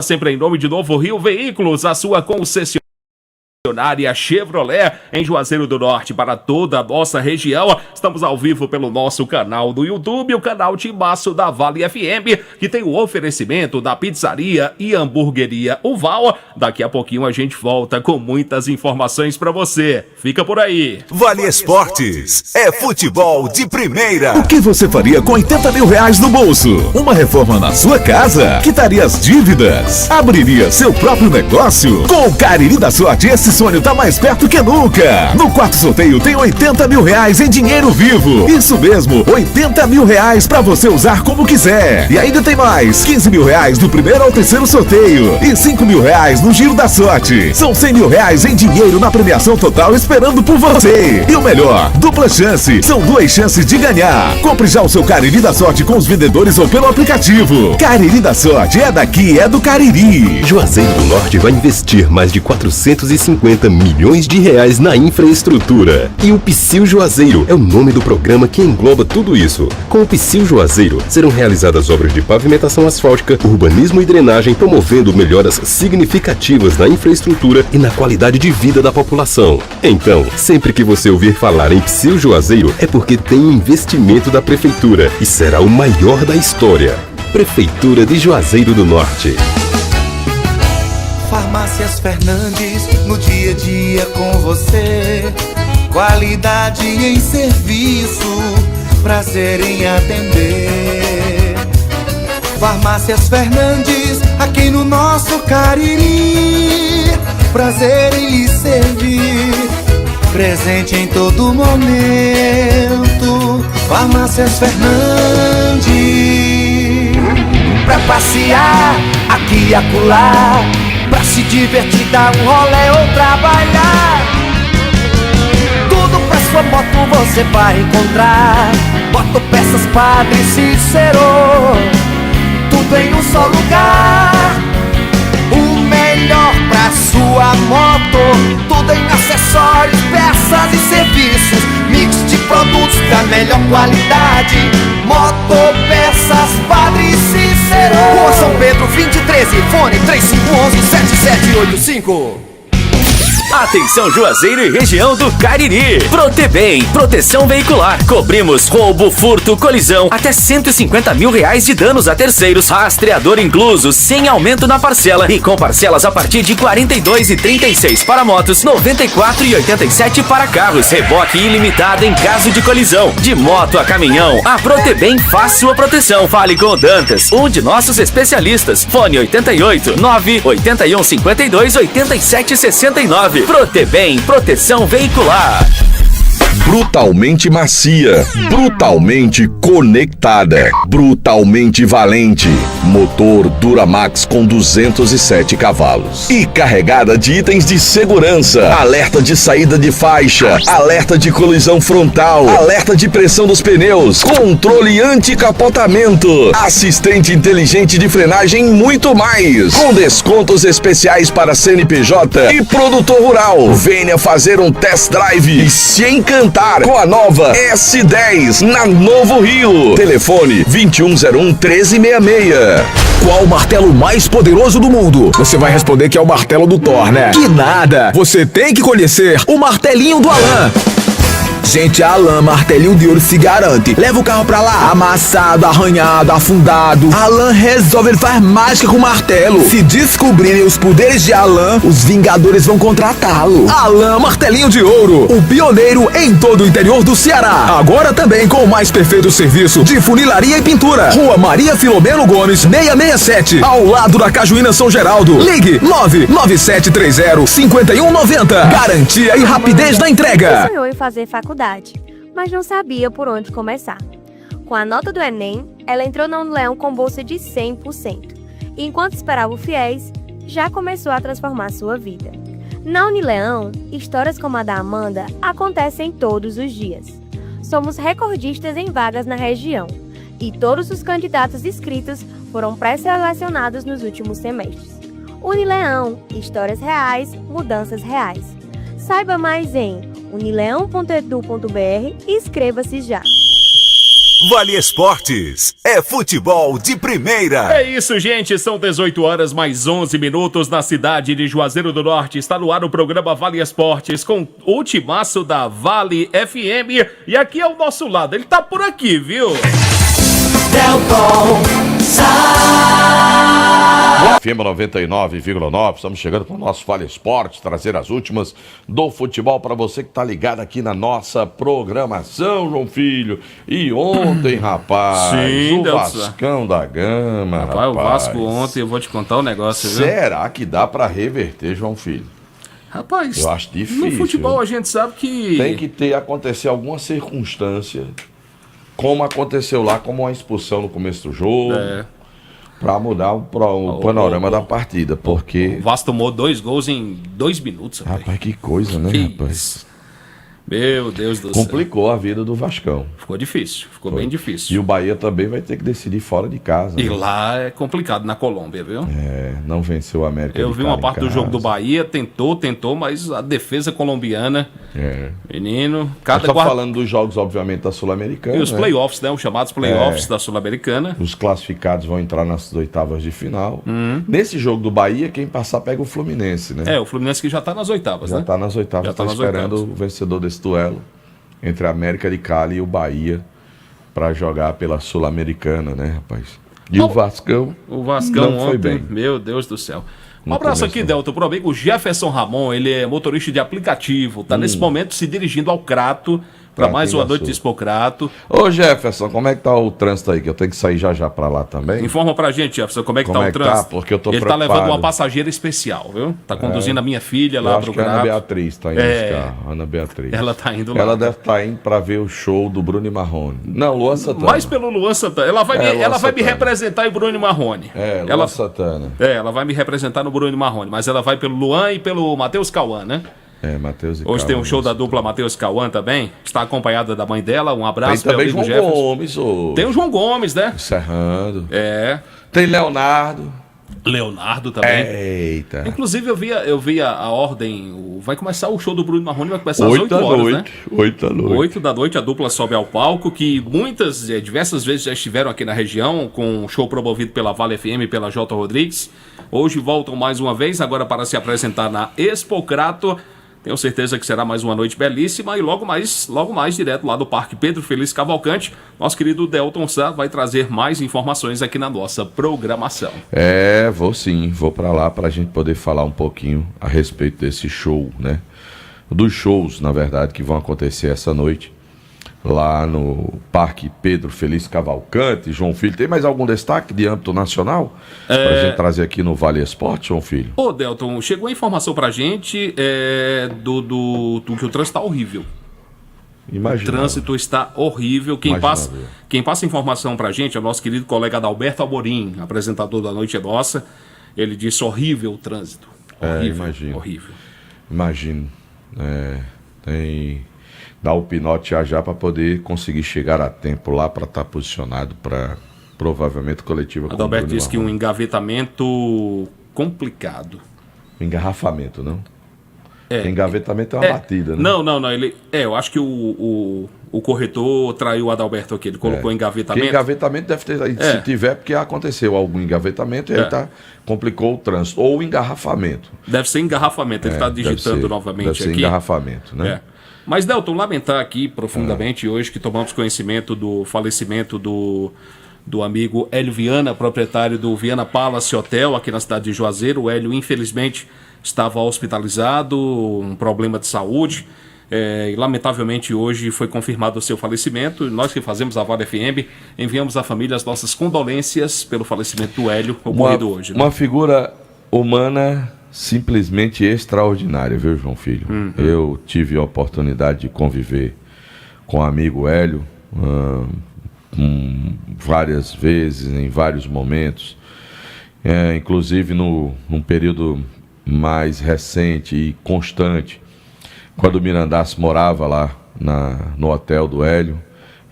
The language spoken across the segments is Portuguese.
sempre em nome de Novo Rio Veículos, a sua concessionária Chevrolet em Juazeiro do Norte para toda a nossa região. Estamos ao vivo pelo nosso canal do YouTube, o canal Timbaço da Vale FM, que tem o oferecimento da pizzaria e hamburgueria Uval. Daqui a pouquinho a gente volta com muitas informações para você. Fica por aí. Vale Esportes é futebol de primeira. O que você faria com 80 mil reais no bolso? Uma reforma na sua casa? Quitaria as dívidas? Abriria seu próprio negócio? Com o Cariri da Sorte, esse sonho tá mais perto que nunca. No quarto sorteio tem 80 mil reais em dinheiro vivo. Isso mesmo, 80 mil reais pra você usar como quiser. E ainda tem mais, 15 mil reais do primeiro ao terceiro sorteio e 5 mil reais no giro da sorte. São 100 mil reais em dinheiro na premiação total esperando por você. E o melhor, dupla chance, são 2 chances de ganhar. Compre já o seu Cariri da Sorte com os vendedores ou pelo aplicativo. Cariri da Sorte é daqui, é do Cariri. Juazeiro do Norte vai investir mais de 450 milhões de reais na infraestrutura. E o Psyu Juazeiro é o nome do programa que engloba tudo isso. Com o Psyu Juazeiro serão realizadas obras de pavimentação asfáltica, urbanismo e drenagem, promovendo melhoras significativas na infraestrutura e na qualidade de vida da população. Então, sempre que você ouvir falar em Psyu Juazeiro, é porque tem investimento da Prefeitura e será o maior da história. Prefeitura de Juazeiro do Norte. Farmácias Fernandes, no dia a dia com você. Qualidade em serviço, prazer em atender. Farmácias Fernandes, aqui no nosso Cariri. Prazer em lhe servir, presente em todo momento. Farmácias Fernandes. Pra passear, aqui e acolá, pra se divertir, dar um rolê ou trabalhar. Tudo pra sua moto você vai encontrar. Motopeças Padre Cícero, tudo em um só lugar. O melhor pra sua moto, tudo em acessórios, peças e serviços. Mix de produtos da melhor qualidade. Motopeças Padre Cícero, Rua São Pedro 2013, fone 3511-7785. Atenção Juazeiro e região do Cariri. Protebem, proteção veicular. Cobrimos roubo, furto, colisão, até 150 mil reais de danos a terceiros. Rastreador incluso, sem aumento na parcela e com parcelas a partir de 42,36 para motos, 94,87 para carros. Reboque ilimitado em caso de colisão. De moto a caminhão, a Protebem faz sua proteção. Fale com o Dantas, um de nossos especialistas. Fone 88 981 52 87 69. Protebem, proteção veicular. Brutalmente macia, brutalmente conectada, brutalmente valente. Motor Duramax com 207 cavalos. E carregada de itens de segurança. Alerta de saída de faixa, alerta de colisão frontal, alerta de pressão dos pneus, controle anti-capotamento, assistente inteligente de frenagem e muito mais. Com descontos especiais para CNPJ e produtor rural. Venha fazer um test drive e se encantar com a nova S10 na Novo Rio. Telefone 2101-1366. Qual o martelo mais poderoso do mundo? Você vai responder que é o martelo do Thor, né? Que nada! Você tem que conhecer o martelinho do Alan. Gente, a Alan Martelinho de Ouro se garante. Leva o carro pra lá, amassado, arranhado, afundado. Alan resolve, ele faz mágica com o martelo. Se descobrirem os poderes de Alan, os Vingadores vão contratá-lo. Alan Martelinho de Ouro, o pioneiro em todo o interior do Ceará. Agora também com o mais perfeito serviço de funilaria e pintura. Rua Maria Filomeno Gomes, 667, ao lado da Cajuína São Geraldo. Ligue 99730-5190. Garantia e rapidez na entrega. Sonhou em fazer faculdade, mas não sabia por onde começar. Com a nota do Enem, ela entrou na Unileão com bolsa de 100%. E enquanto esperava o FIES, já começou a transformar sua vida. Na Unileão, histórias como a da Amanda acontecem todos os dias. Somos recordistas em vagas na região, e todos os candidatos inscritos foram pré-selecionados nos últimos semestres. Unileão, histórias reais, mudanças reais. Saiba mais em unileão.edu.br e inscreva-se já. Vale Esportes é futebol de primeira. É isso, gente. São 18 horas mais 11 minutos na cidade de Juazeiro do Norte. Está no ar o programa Vale Esportes com o timaço da Vale FM. E aqui ao nosso lado, ele tá por aqui, viu? FM 99,9, estamos chegando com o nosso Vale Esportes, trazer as últimas do futebol para você que tá ligado aqui na nossa programação, João Filho. E ontem, rapaz, Sim, o Vascão da Gama, rapaz. O Vasco ontem, eu vou te contar um negócio, viu? Será que dá para reverter, João Filho? Rapaz, eu acho difícil. No futebol a gente sabe que... Tem que acontecer alguma circunstância, como aconteceu lá, como uma expulsão no começo do jogo. Pra mudar o panorama da partida, porque... O Vasco tomou 2 gols em 2 minutos, rapaz. Rapaz, que coisa, né, rapaz? Isso. Meu Deus do céu. Complicou a vida do Vascão. Ficou difícil, ficou bem difícil. E o Bahia também vai ter que decidir fora de casa. E né? lá é complicado, na Colômbia, viu? Não venceu o América. Eu vi uma parte do jogo do Bahia, tentou, mas a defesa colombiana, menino... Estou falando dos jogos, obviamente, da Sul-Americana. E os playoffs, né? Os chamados playoffs da Sul-Americana. Os classificados vão entrar nas oitavas de final. Nesse jogo do Bahia, quem passar pega o Fluminense, né? O Fluminense que já está nas oitavas, né? Já está nas oitavas, está esperando o vencedor desse duelo entre a América de Cali e o Bahia para jogar pela Sul-Americana, né, rapaz? E o Vascão não foi ontem, bem. Meu Deus do céu. Um abraço aqui, Delton, pro amigo Jefferson Ramon. Ele é motorista de aplicativo, tá nesse momento se dirigindo ao Crato para mais uma noite de Expocrato. Ô Jefferson, como é que tá o trânsito aí? Que eu tenho que sair já pra lá também. Informa pra gente, Jefferson, como é que tá o trânsito. Porque eu tô Ele preocupado. tá levando uma passageira especial, viu? Tá conduzindo a minha filha lá pro Crato. Crato. A Ana Beatriz tá indo buscar. Ana Beatriz. Ela tá indo lá. Ela deve estar indo pra ver o show do Bruno e Marrone. Não, Luan Santana. Mais pelo Luan Santana. Ela vai me representar em Bruno e Marrone. Luan Santana. Ela vai me representar no Bruno e Marrone, mas ela vai pelo Luan e pelo Matheus Cauã, né? Matheus e Hoje tem um show da dupla Matheus Cauã também. Está acompanhada da mãe dela. Um abraço para o amigo João Jefferson. Gomes. Tem o João Gomes, né? Encerrando. Tem Leonardo também. Eita. Inclusive eu vi a ordem. Vai começar o show do Bruno Marrone, vai começar às 8 horas, né? 8 da noite. 8 da noite a dupla sobe ao palco, que diversas vezes já estiveram aqui na região, com um show promovido pela Vale FM e pela J. Rodrigues. Hoje voltam mais uma vez, agora para se apresentar na Expocrato. Tenho certeza que será mais uma noite belíssima e logo mais direto lá do Parque Pedro Feliz Cavalcante, nosso querido Delton Sá vai trazer mais informações aqui na nossa programação. Vou para lá para a gente poder falar um pouquinho a respeito desse show, né? Dos shows, na verdade, que vão acontecer essa noite lá no Parque Pedro Feliz Cavalcante. João Filho, tem mais algum destaque de âmbito nacional pra gente trazer aqui no Vale Esporte, João Filho? Ô, Delton, chegou a informação pra gente do que o trânsito tá horrível. Imagina. O trânsito está horrível. Quem passa informação pra gente é o nosso querido colega Adalberto Alborim, apresentador da Noite é Nossa. Ele disse horrível o trânsito. Horrível. Imagino. Tem... dar o pinote já para poder conseguir chegar a tempo lá para estar posicionado para provavelmente coletiva. Adalberto disse que um engavetamento complicado. Engarrafamento, não? Engavetamento é uma batida, né? Não. Eu acho que o corretor traiu o Adalberto aqui. Ele colocou engavetamento. Que engavetamento deve ter, se tiver, porque aconteceu algum engavetamento e aí complicou o trânsito. Ou engarrafamento. Deve ser engarrafamento. Ele está digitando novamente deve ser aqui. Engarrafamento, né? Mas, Delton, lamentar aqui profundamente hoje que tomamos conhecimento do falecimento do amigo Hélio Viana, proprietário do Viana Palace Hotel aqui na cidade de Juazeiro. O Hélio, infelizmente, estava hospitalizado, um problema de saúde. E lamentavelmente hoje foi confirmado o seu falecimento. Nós que fazemos a Vale FM enviamos à família as nossas condolências pelo falecimento do Hélio ocorrido hoje. Uma figura humana simplesmente extraordinária, viu, João Filho? Eu tive a oportunidade de conviver com o amigo Hélio várias vezes, em vários momentos, inclusive num período mais recente e constante, quando o Mirandás morava lá no hotel do Hélio,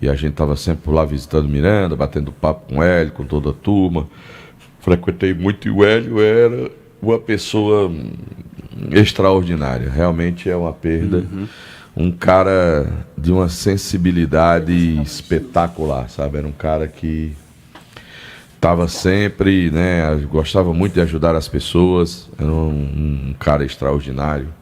e a gente estava sempre por lá visitando Miranda, batendo papo com o Hélio, com toda a turma. Frequentei muito e o Hélio era uma pessoa extraordinária. Realmente é uma perda um cara de uma sensibilidade espetacular, sabe? Era um cara que estava sempre, né? Gostava muito de ajudar as pessoas. Era um cara extraordinário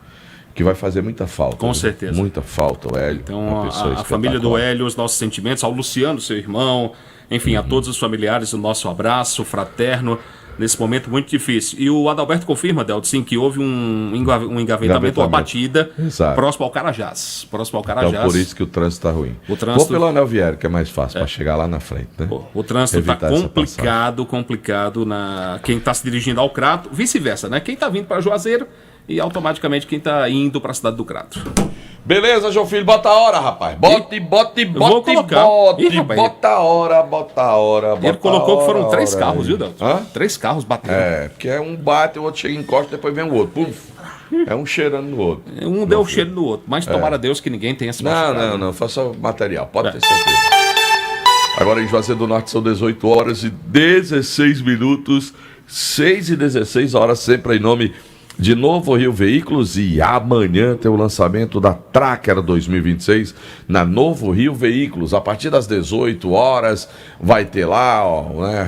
que vai fazer muita falta. Com certeza. Muita falta, o Hélio. Então, a família do Hélio, os nossos sentimentos, ao Luciano, seu irmão, enfim, a todos os familiares, o nosso abraço fraterno nesse momento muito difícil. E o Adalberto confirma, Delto, sim, que houve um engavetamento, uma batida próximo ao Carajás. Então, por isso que o trânsito está ruim. Vou pelo Anel Viário, que é mais fácil, para chegar lá na frente, né? O trânsito está complicado quem está se dirigindo ao Crato, vice-versa, né? Quem está vindo para Juazeiro e automaticamente quem está indo para a cidade do Crato. Beleza, João Filho, bota a hora, rapaz. Bota a hora. Ele colocou que foram 3 carros, viu, Delton? 3 carros batendo. Porque é um bate, o outro chega em encosta, depois vem o outro. Puf. É um cheirando no outro. Um deu cheiro no outro, mas tomara Deus que ninguém tenha se machucado. Não, faça material, pode ter certeza. Agora em Juazeiro do Norte são 18 horas e 16 minutos, 6h16, sempre em nome de Novo Rio Veículos, e amanhã tem o lançamento da Tracker 2026 na Novo Rio Veículos. A partir das 18 horas vai ter lá,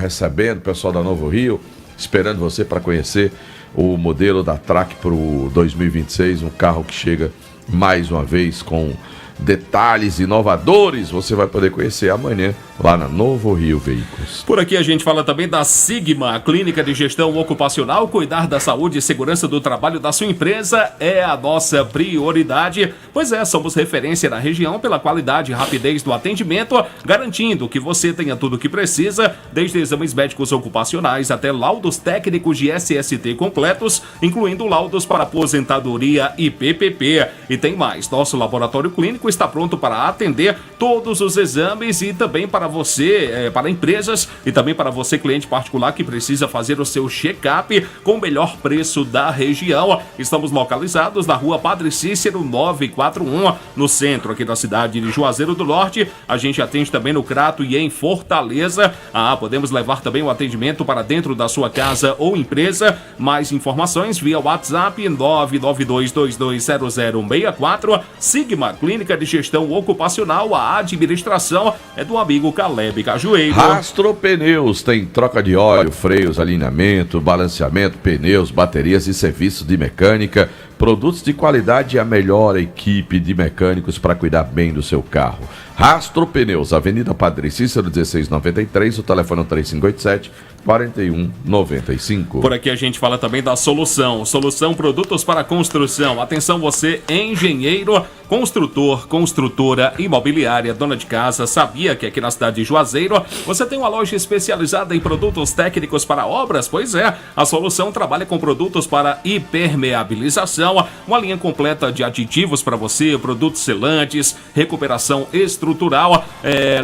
recebendo o pessoal da Novo Rio, esperando você para conhecer o modelo da Tracker para o 2026, um carro que chega mais uma vez com detalhes inovadores. Você vai poder conhecer amanhã lá na Novo Rio Veículos. Por aqui a gente fala também da Sigma, a clínica de gestão ocupacional. Cuidar da saúde e segurança do trabalho da sua empresa é a nossa prioridade. Pois é, somos referência na região pela qualidade e rapidez do atendimento, garantindo que você tenha tudo o que precisa, desde exames médicos ocupacionais até laudos técnicos de SST completos, incluindo laudos para aposentadoria e PPP. E tem mais, nosso laboratório clínico está pronto para atender todos os exames e também para você, para empresas e também para você, cliente particular que precisa fazer o seu check-up com o melhor preço da região. Estamos localizados na rua Padre Cícero 941, no centro aqui da cidade de Juazeiro do Norte. A gente atende também no Crato e em Fortaleza. Podemos levar também o atendimento para dentro da sua casa ou empresa. Mais informações via WhatsApp 992220064. Sigma, clínica de gestão ocupacional, a administração é do amigo Caleb Cajueiro. Rastro Pneus tem troca de óleo, freios, alinhamento, balanceamento, pneus, baterias e serviços de mecânica, produtos de qualidade e a melhor equipe de mecânicos para cuidar bem do seu carro. Rastro Pneus, Avenida Padre Cícero 1693, o telefone é 3587-4195. Por aqui a gente fala também da Solução Produtos para Construção. Atenção você, engenheiro, construtor, construtora, imobiliária, dona de casa, sabia que aqui na cidade de Juazeiro você tem uma loja especializada em produtos técnicos para obras? Pois é, a Solução trabalha com produtos para impermeabilização, uma linha completa de aditivos para você, produtos selantes, recuperação estrutural,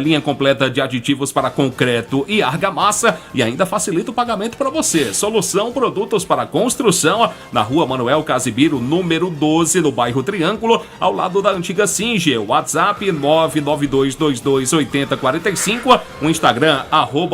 linha completa de aditivos para concreto e argamassa, e ainda facilita o pagamento para você. Solução Produtos para Construção, na rua Manuel Casimiro, número 12, no bairro Triângulo, ao lado da antiga Singer. WhatsApp 992228045, o Instagram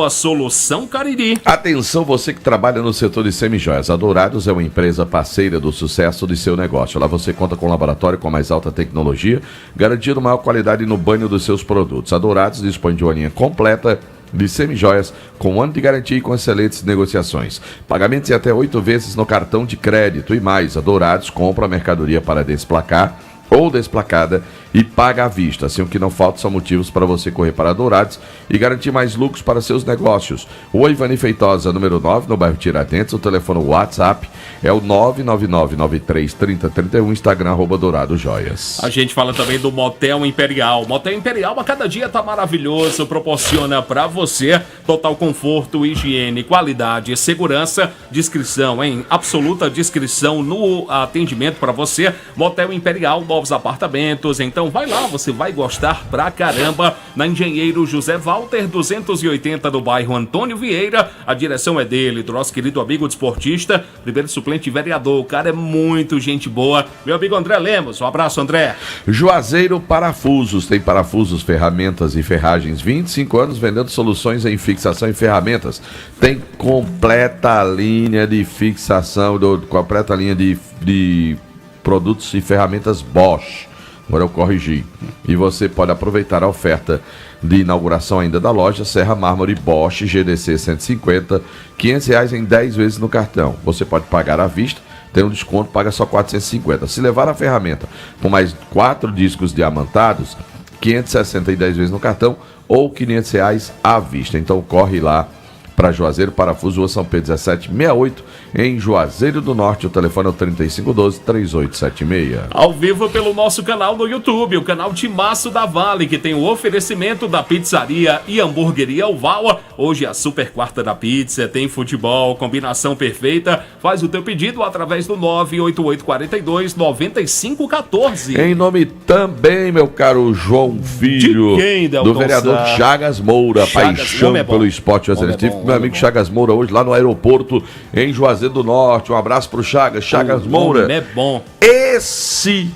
@Solução Cariri. Atenção você que trabalha no setor de semijoias. A Dourados é uma empresa parceira do sucesso de seu negócio. Lá você conta com um laboratório com a mais alta tecnologia, garantindo maior qualidade no banho dos seus produtos. A Dourados dispõe de uma linha completa de semijoias com 1 ano de garantia e com excelentes negociações. Pagamentos em até 8 vezes no cartão de crédito e mais. A Dourados compra a mercadoria para desplacar ou desplacada e paga à vista. Assim, o que não falta são motivos para você correr para a Dourados e garantir mais lucros para seus negócios. Rua Ivani Feitosa, número 9, no bairro Tiradentes. O telefone WhatsApp é o 999933031, Instagram @Dourado Joias. A gente fala também do Motel Imperial. Motel Imperial a cada dia tá maravilhoso, proporciona para você total conforto, higiene, qualidade, segurança, discrição, hein? Absoluta discrição no atendimento para você. Motel Imperial, novos apartamentos, então vai lá, você vai gostar pra caramba. Na Engenheiro José Walter 280, no bairro Antônio Vieira. A direção é dele, do nosso querido amigo desportista, primeiro suplente vereador. O cara é muito gente boa, meu amigo André Lemos. Um abraço, André. Juazeiro Parafusos, tem parafusos, ferramentas e ferragens. 25 anos vendendo soluções em fixação e ferramentas. Tem completa linha de fixação, completa linha de produtos e ferramentas Bosch. Agora eu corrigi. E você pode aproveitar a oferta de inauguração ainda da loja Serra Mármore Bosch GDC 150, R$500 em 10 vezes no cartão. Você pode pagar à vista, tem um desconto, paga só R$450. Se levar a ferramenta com mais 4 discos diamantados, R$560 em 10 vezes no cartão ou R$500 à vista. Então corre lá para Juazeiro, Parafuso, Rua São Pedro 1768, em Juazeiro do Norte. O telefone é o 3512-3876. Ao vivo pelo nosso canal no YouTube, o canal Timaço da Vale, que tem o oferecimento da pizzaria e hamburgueria Oval. Hoje é a super quarta da pizza, tem futebol, combinação perfeita. Faz o teu pedido através do 98842-9514. Em nome também, meu caro João Filho, De quem, do vereador Sá? Chagas Moura, Paixão paixão pelo esporte juazeirense. Meu amigo Chagas Moura hoje lá no aeroporto em Juazeiro do Norte. Um abraço pro Chagas Moura. É bom. Esse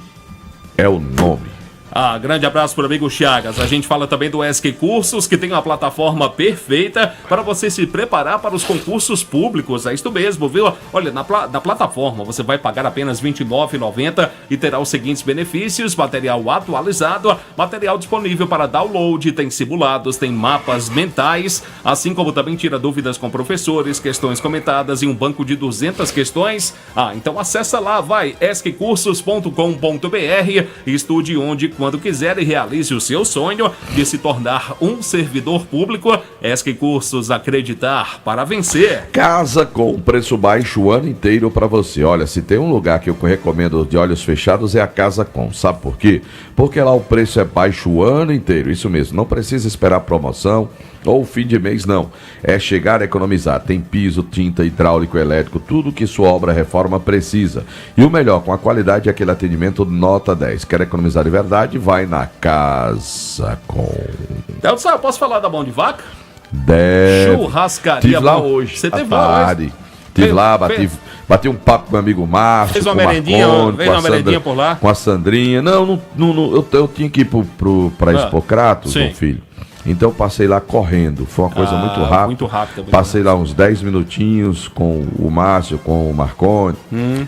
é o nome. Grande abraço para o amigo Chagas. A gente fala também do ESC Cursos, que tem uma plataforma perfeita para você se preparar para os concursos públicos. É isso mesmo, viu? Olha, na plataforma você vai pagar apenas R$ 29,90 e terá os seguintes benefícios: material atualizado, material disponível para download, tem simulados, tem mapas mentais, assim como também tira dúvidas com professores, questões comentadas e um banco de 200 questões. Então acessa lá, vai, esccursos.com.br e estude onde, quando quiser, e realize o seu sonho de se tornar um servidor público. ESC Cursos, acreditar para vencer. Casa com preço baixo o ano inteiro para você. Olha, se tem um lugar que eu recomendo de olhos fechados é a Casa Com. Sabe por quê? Porque lá o preço é baixo o ano inteiro. Isso mesmo, não precisa esperar promoção ou fim de mês, não. É chegar a economizar. Tem piso, tinta, hidráulico, elétrico, tudo que sua obra reforma precisa. E o melhor, com a qualidade e aquele atendimento nota 10. Quer economizar de verdade? Vai na Casa Com. Delson, eu posso falar da Mão de Vaca? Deve. Churrascaria. Tive lá hoje. Você teve lá hoje? Estive lá, bati um papo com meu amigo Márcio. Fez uma merendinha, por lá? Com a Sandrinha. Não, eu tinha que ir pra Expocrato, meu filho. Então eu passei lá correndo. Foi uma coisa muito rápida. Muito rápida. Passei lá uns 10 minutinhos com o Márcio, com o Marconi,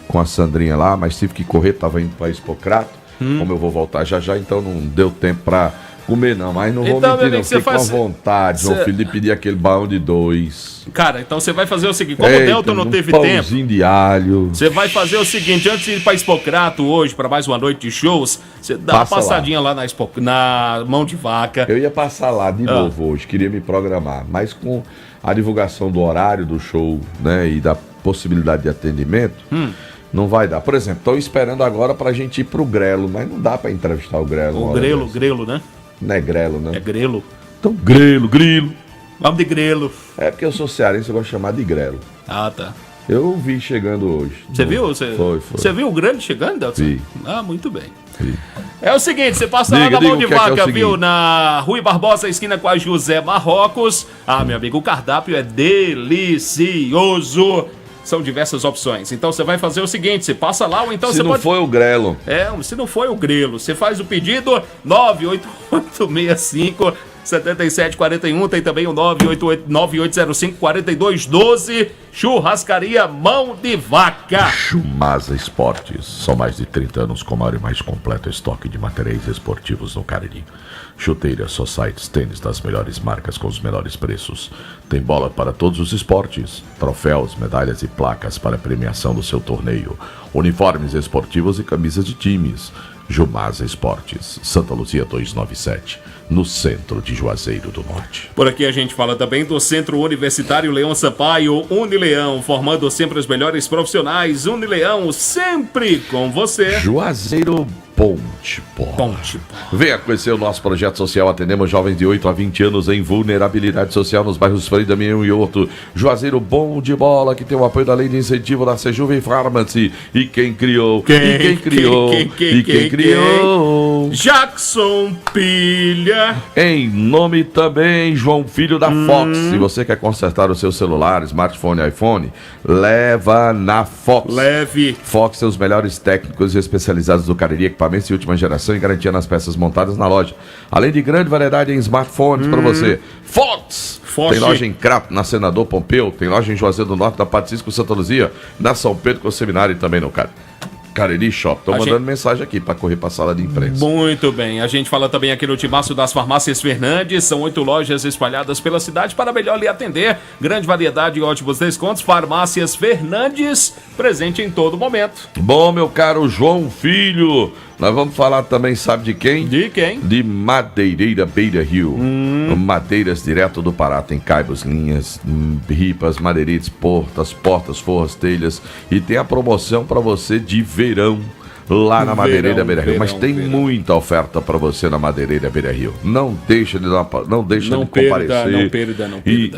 com a Sandrinha lá, mas tive que correr, tava indo pra Expocrato. Como eu vou voltar já, então não deu tempo pra comer não, mas não vou mentir não, fiquei com vontade, João Felipe, pedir aquele baú de 2. Cara, então você vai fazer o seguinte, como o Delton não teve tempo, de alho. Você vai fazer o seguinte, antes de ir pra Expocrato hoje, pra mais uma noite de shows, você dá uma passadinha lá na Mão de Vaca. Eu ia passar lá de novo hoje, queria me programar, mas com a divulgação do horário do show, né, e da possibilidade de atendimento, não vai dar. Por exemplo, estou esperando agora pra gente ir pro Grelo, mas não dá pra entrevistar o Grelo. O Grelo, né? Não é Grelo, né? É Grelo. Então, Grilo. Vamos de Grelo. É porque eu sou cearense, eu gosto de chamar de Grelo. Tá. Eu vi chegando hoje. Você viu? Foi. Você viu o Grelo chegando, Delson? Vi. Muito bem. Vi. É o seguinte, você passa lá na Mão de Vaca, viu? Na Rui Barbosa, esquina com a José Marrocos. Meu amigo, o cardápio é delicioso. São diversas opções. Então você vai fazer o seguinte, você passa lá ou então se você não foi o Grelo. Se não foi o Grelo, você faz o pedido 98865-7741, tem também o 9805-4212, Churrascaria Mão de Vaca. Chumasa Esportes, são mais de 30 anos com o maior e mais completo estoque de materiais esportivos no Cariri. Chuteiras, societies, tênis das melhores marcas com os melhores preços. Tem bola para todos os esportes, troféus, medalhas e placas para a premiação do seu torneio, uniformes esportivos e camisas de times. Chumasa Esportes, Santa Luzia 297, no centro de Juazeiro do Norte. Por aqui a gente fala também do Centro Universitário Leão Sampaio, Unileão, formando sempre os melhores profissionais. Unileão, sempre com você. Juazeiro Ponte Porra. Venha conhecer o nosso projeto social. Atendemos jovens de 8 a 20 anos em vulnerabilidade social nos bairros Frei Damião e Horto. Juazeiro Bom de Bola, que tem o apoio da Lei de Incentivo da Sejuve Pharmacy. E quem criou? Quem criou? Jackson Pilha. Em nome também, João Filho da Fox. Se você quer consertar o seu celular, smartphone, iPhone, leva na Fox. Leve. Fox tem os melhores técnicos especializados do Cariri, equipamentos de última geração e garantia nas peças montadas na loja. Além de grande variedade em smartphones para você. Fox! Tem loja em Crato, na Senador Pompeu. Tem loja em Juazeiro do Norte, na Patricisco Santa Luzia, na São Pedro com o Seminário e também no Cariri Shop. Estão A mandando gente- mensagem aqui para correr para a sala de imprensa. Muito bem, a gente fala também aqui no Timaço das Farmácias Fernandes, são 8 lojas espalhadas pela cidade para melhor lhe atender, grande variedade e ótimos descontos, Farmácias Fernandes, presente em todo momento. Bom, meu caro João Filho, nós vamos falar também, sabe de quem? De quem? De Madeireira Beira Rio. Madeiras direto do Pará, tem caibos, linhas, ripas, madeirites, portas, forras, telhas, e tem a promoção para você de verão lá na Madeireira Beira Rio. Mas tem muita oferta para você na Madeireira Beira Rio. Não deixa de comparecer. Não perda. E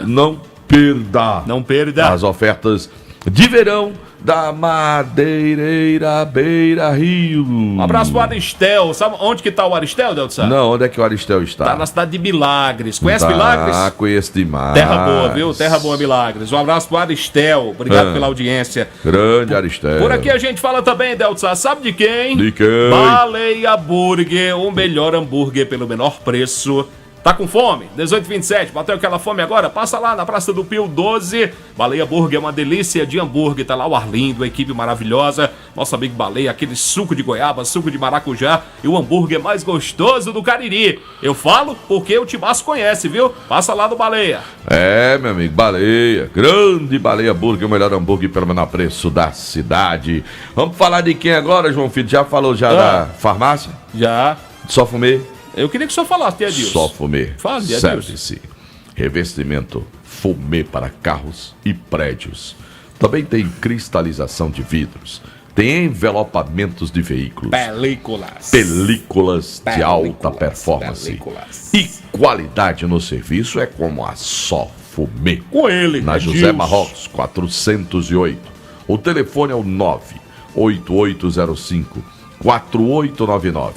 não perda as ofertas de verão da Madeireira Beira Rio. Um abraço pro Aristel, sabe onde que tá o Aristel, Deltsan? Não, onde é que o Aristel está? Tá na cidade de Milagres, conhece Milagres? Ah, conheço demais. Terra boa, viu? Terra boa, Milagres. Um abraço pro Aristel, obrigado pela audiência. Grande Aristel. Por aqui a gente fala também, Deltsan, sabe de quem? De quem? Baleia Burger, o melhor hambúrguer pelo menor preço. Tá com fome? 18h27, bateu aquela fome agora? Passa lá na Praça do Pio 12. Baleia Burger é uma delícia de hambúrguer. Tá lá o Arlindo, a equipe maravilhosa. Nosso amigo Baleia, aquele suco de goiaba, suco de maracujá e o hambúrguer mais gostoso do Cariri. Eu falo porque o Timaço conhece, viu? Passa lá no Baleia. É, meu amigo, Baleia. Grande Baleia Burger, o melhor hambúrguer pelo menor preço da cidade. Vamos falar de quem agora, João Filho? Já falou da farmácia? Já. Só fumê? Eu queria que o senhor falasse, Edilson. Só fumê. Fale, Edilson. Serve-se. Revestimento fumê para carros e prédios. Também tem cristalização de vidros. Tem envelopamentos de veículos. Películas de alta performance. E qualidade no serviço é como a Só Fumê. Com ele, Na Edilson. José Marrocos, 408. O telefone é o 98805-4899.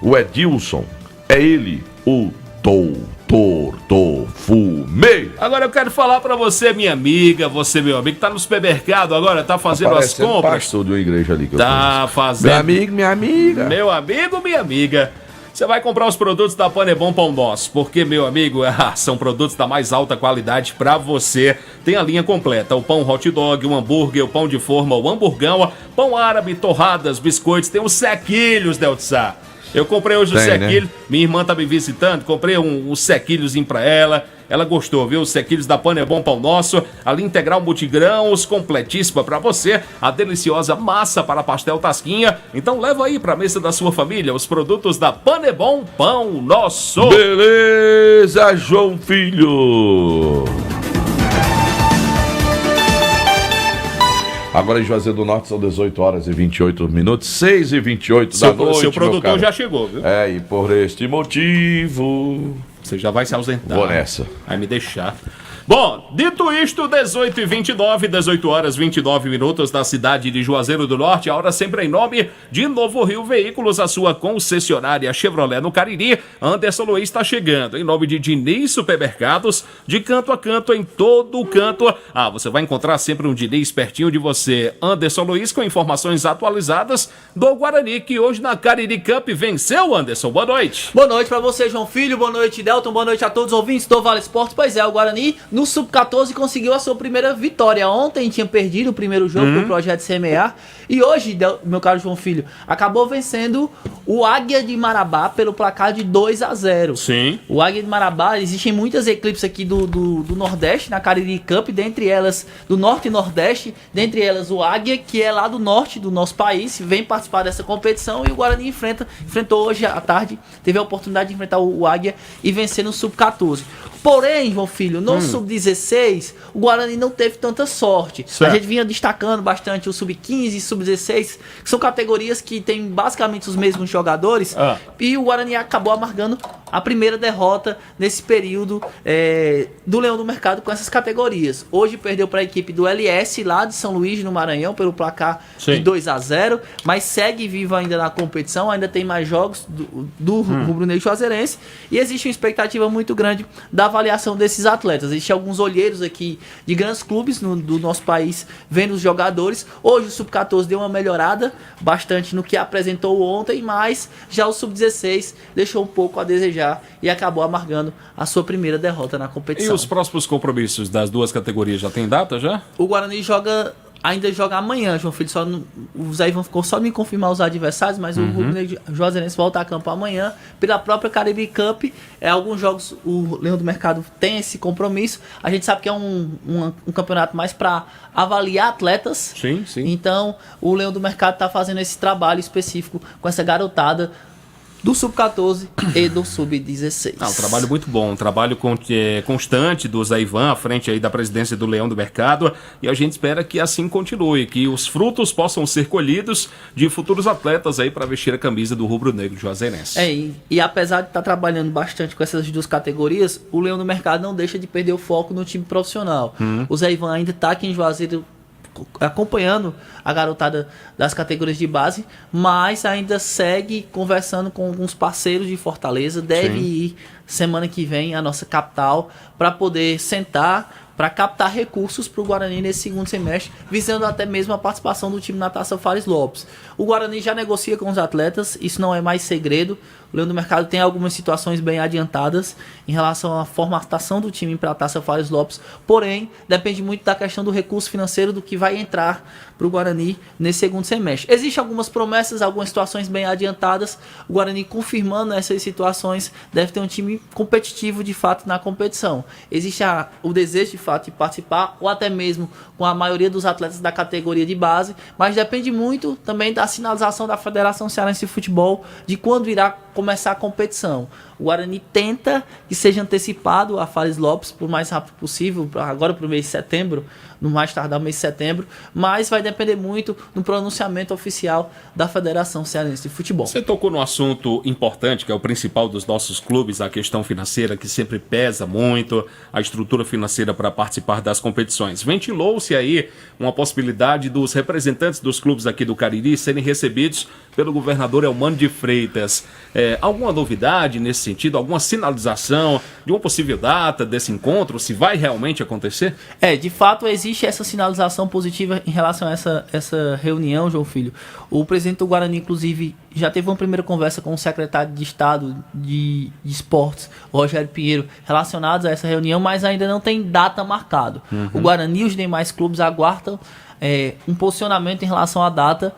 O Edilson é ele, o doutor do fumê. Agora eu quero falar pra você, minha amiga, você, meu amigo, tá no supermercado agora, tá fazendo as Parecendo compras. pastor de uma igreja ali que eu Tá conheço. fazendo. Meu amigo, minha amiga. Meu amigo, minha amiga. Você vai comprar os produtos da Panebon Pão Nosso, porque, meu amigo, são produtos da mais alta qualidade pra você. Tem a linha completa, o pão hot dog, o hambúrguer, o pão de forma, o hamburgão, pão árabe, torradas, biscoitos, tem os sequilhos, Deltsa. Eu comprei hoje o sequilho, né? Minha irmã tá me visitando, comprei um sequilhozinho pra ela. Ela gostou, viu? Os sequilhos da Panebon Pão Nosso, a linha integral multigrãos, completíssima pra você, a deliciosa massa para pastel tasquinha. Então leva aí pra mesa da sua família os produtos da Panebon Pão Nosso. Beleza, João Filho. Agora em Juazeiro do Norte são 18h28, 6h28 da noite. Seu produtor já chegou, viu? É, e por este motivo... Você já vai se ausentar. Vou nessa. Vai me deixar. Bom, dito isto, 18h29, 18h29 da cidade de Juazeiro do Norte, a hora sempre em nome de Novo Rio Veículos, a sua concessionária Chevrolet no Cariri. Anderson Luiz está chegando, em nome de Diniz Supermercados, de canto a canto, em todo canto. Você vai encontrar sempre um Diniz pertinho de você. Anderson Luiz com informações atualizadas do Guarani, que hoje na Cariri Cup venceu, Anderson. Boa noite. Boa noite pra você, João Filho, boa noite, Delton, boa noite a todos os ouvintes do Vale Esportes. Pois é, o Guarani no Sub-14 conseguiu a sua primeira vitória. Ontem tinha perdido o primeiro jogo pro Projeto CMA. E hoje, meu caro João Filho, acabou vencendo o Águia de Marabá pelo placar de 2-0. Sim. O Águia de Marabá, existem muitas equipes aqui do Nordeste, na Cariri Cup, dentre elas do Norte e Nordeste, dentre elas o Águia, que é lá do Norte do nosso país, vem participar dessa competição, e o Guarani enfrentou hoje à tarde, teve a oportunidade de enfrentar o Águia e vencer no Sub-14. Porém, João Filho, no Sub-16, o Guarani não teve tanta sorte. Certo. A gente vinha destacando bastante o Sub-15 e Sub-16, que são categorias que têm basicamente os mesmos jogadores, e o Guarani acabou amargando a primeira derrota nesse período do Leão do Mercado com essas categorias. Hoje perdeu para a equipe do LS lá de São Luís, no Maranhão, pelo placar de 2-0, mas segue vivo ainda na competição, ainda tem mais jogos do rubro-negro juazeirense, e existe uma expectativa muito grande da avaliação desses atletas. Existem alguns olheiros aqui de grandes clubes do nosso país vendo os jogadores. Hoje o Sub-14 deu uma melhorada bastante no que apresentou ontem, mas já o Sub-16 deixou um pouco a desejar e acabou amargando a sua primeira derrota na competição. E os próximos compromissos das duas categorias já tem data já? O Guarani joga ainda joga amanhã, João Filho. O Zé Ivan ficou só de me confirmar os adversários, mas o Rubro-Negro Juazeirense volta a campo amanhã pela própria Caribe Cup. Alguns jogos o Leão do Mercado tem esse compromisso. A gente sabe que é um campeonato mais para avaliar atletas. Sim. Então o Leão do Mercado está fazendo esse trabalho específico com essa garotada do Sub-14 e do Sub-16. Um trabalho muito bom, um trabalho constante do Zé Ivan à frente aí da presidência do Leão do Mercado, e a gente espera que assim continue, que os frutos possam ser colhidos de futuros atletas aí para vestir a camisa do rubro-negro juazeirense. E apesar de estar trabalhando bastante com essas duas categorias, o Leão do Mercado não deixa de perder o foco no time profissional. O Zé Ivan ainda está aqui em Juazeiro acompanhando a garotada das categorias de base, mas ainda segue conversando com alguns parceiros de Fortaleza. Deve ir semana que vem à nossa capital para poder sentar, para captar recursos para o Guarani nesse segundo semestre, visando até mesmo a participação do time na Taça Fares Lopes. O Guarani já negocia com os atletas, isso não é mais segredo. O Leão do Mercado tem algumas situações bem adiantadas em relação à formatação do time para a Taça Fares Lopes, porém, depende muito da questão do recurso financeiro do que vai entrar para o Guarani nesse segundo semestre. Existem algumas promessas, algumas situações bem adiantadas. O Guarani, confirmando essas situações, deve ter um time competitivo de fato na competição. Existe o desejo de fato de participar, ou até mesmo com a maioria dos atletas da categoria de base, mas depende muito também da sinalização da Federação Cearense de Futebol de quando irá começar a competição. O Guarani tenta que seja antecipado a Fares Lopes por mais rápido possível, agora para o mês de setembro, no mais tardar mês de setembro, mas vai depender muito do pronunciamento oficial da Federação Cearense de Futebol. Você tocou num assunto importante, que é o principal dos nossos clubes, a questão financeira, que sempre pesa muito, a estrutura financeira para participar das competições. Ventilou-se aí uma possibilidade dos representantes dos clubes aqui do Cariri serem recebidos pelo governador Elmano de Freitas. Alguma novidade nesse sentido? Alguma sinalização de uma possível data desse encontro? Se vai realmente acontecer? De fato existe essa sinalização positiva em relação a essa reunião, João Filho. O presidente do Guarani, inclusive, já teve uma primeira conversa com o secretário de Estado de Esportes, Rogério Pinheiro, relacionados a essa reunião, mas ainda não tem data marcada. O Guarani e os demais clubes aguardam um posicionamento em relação à data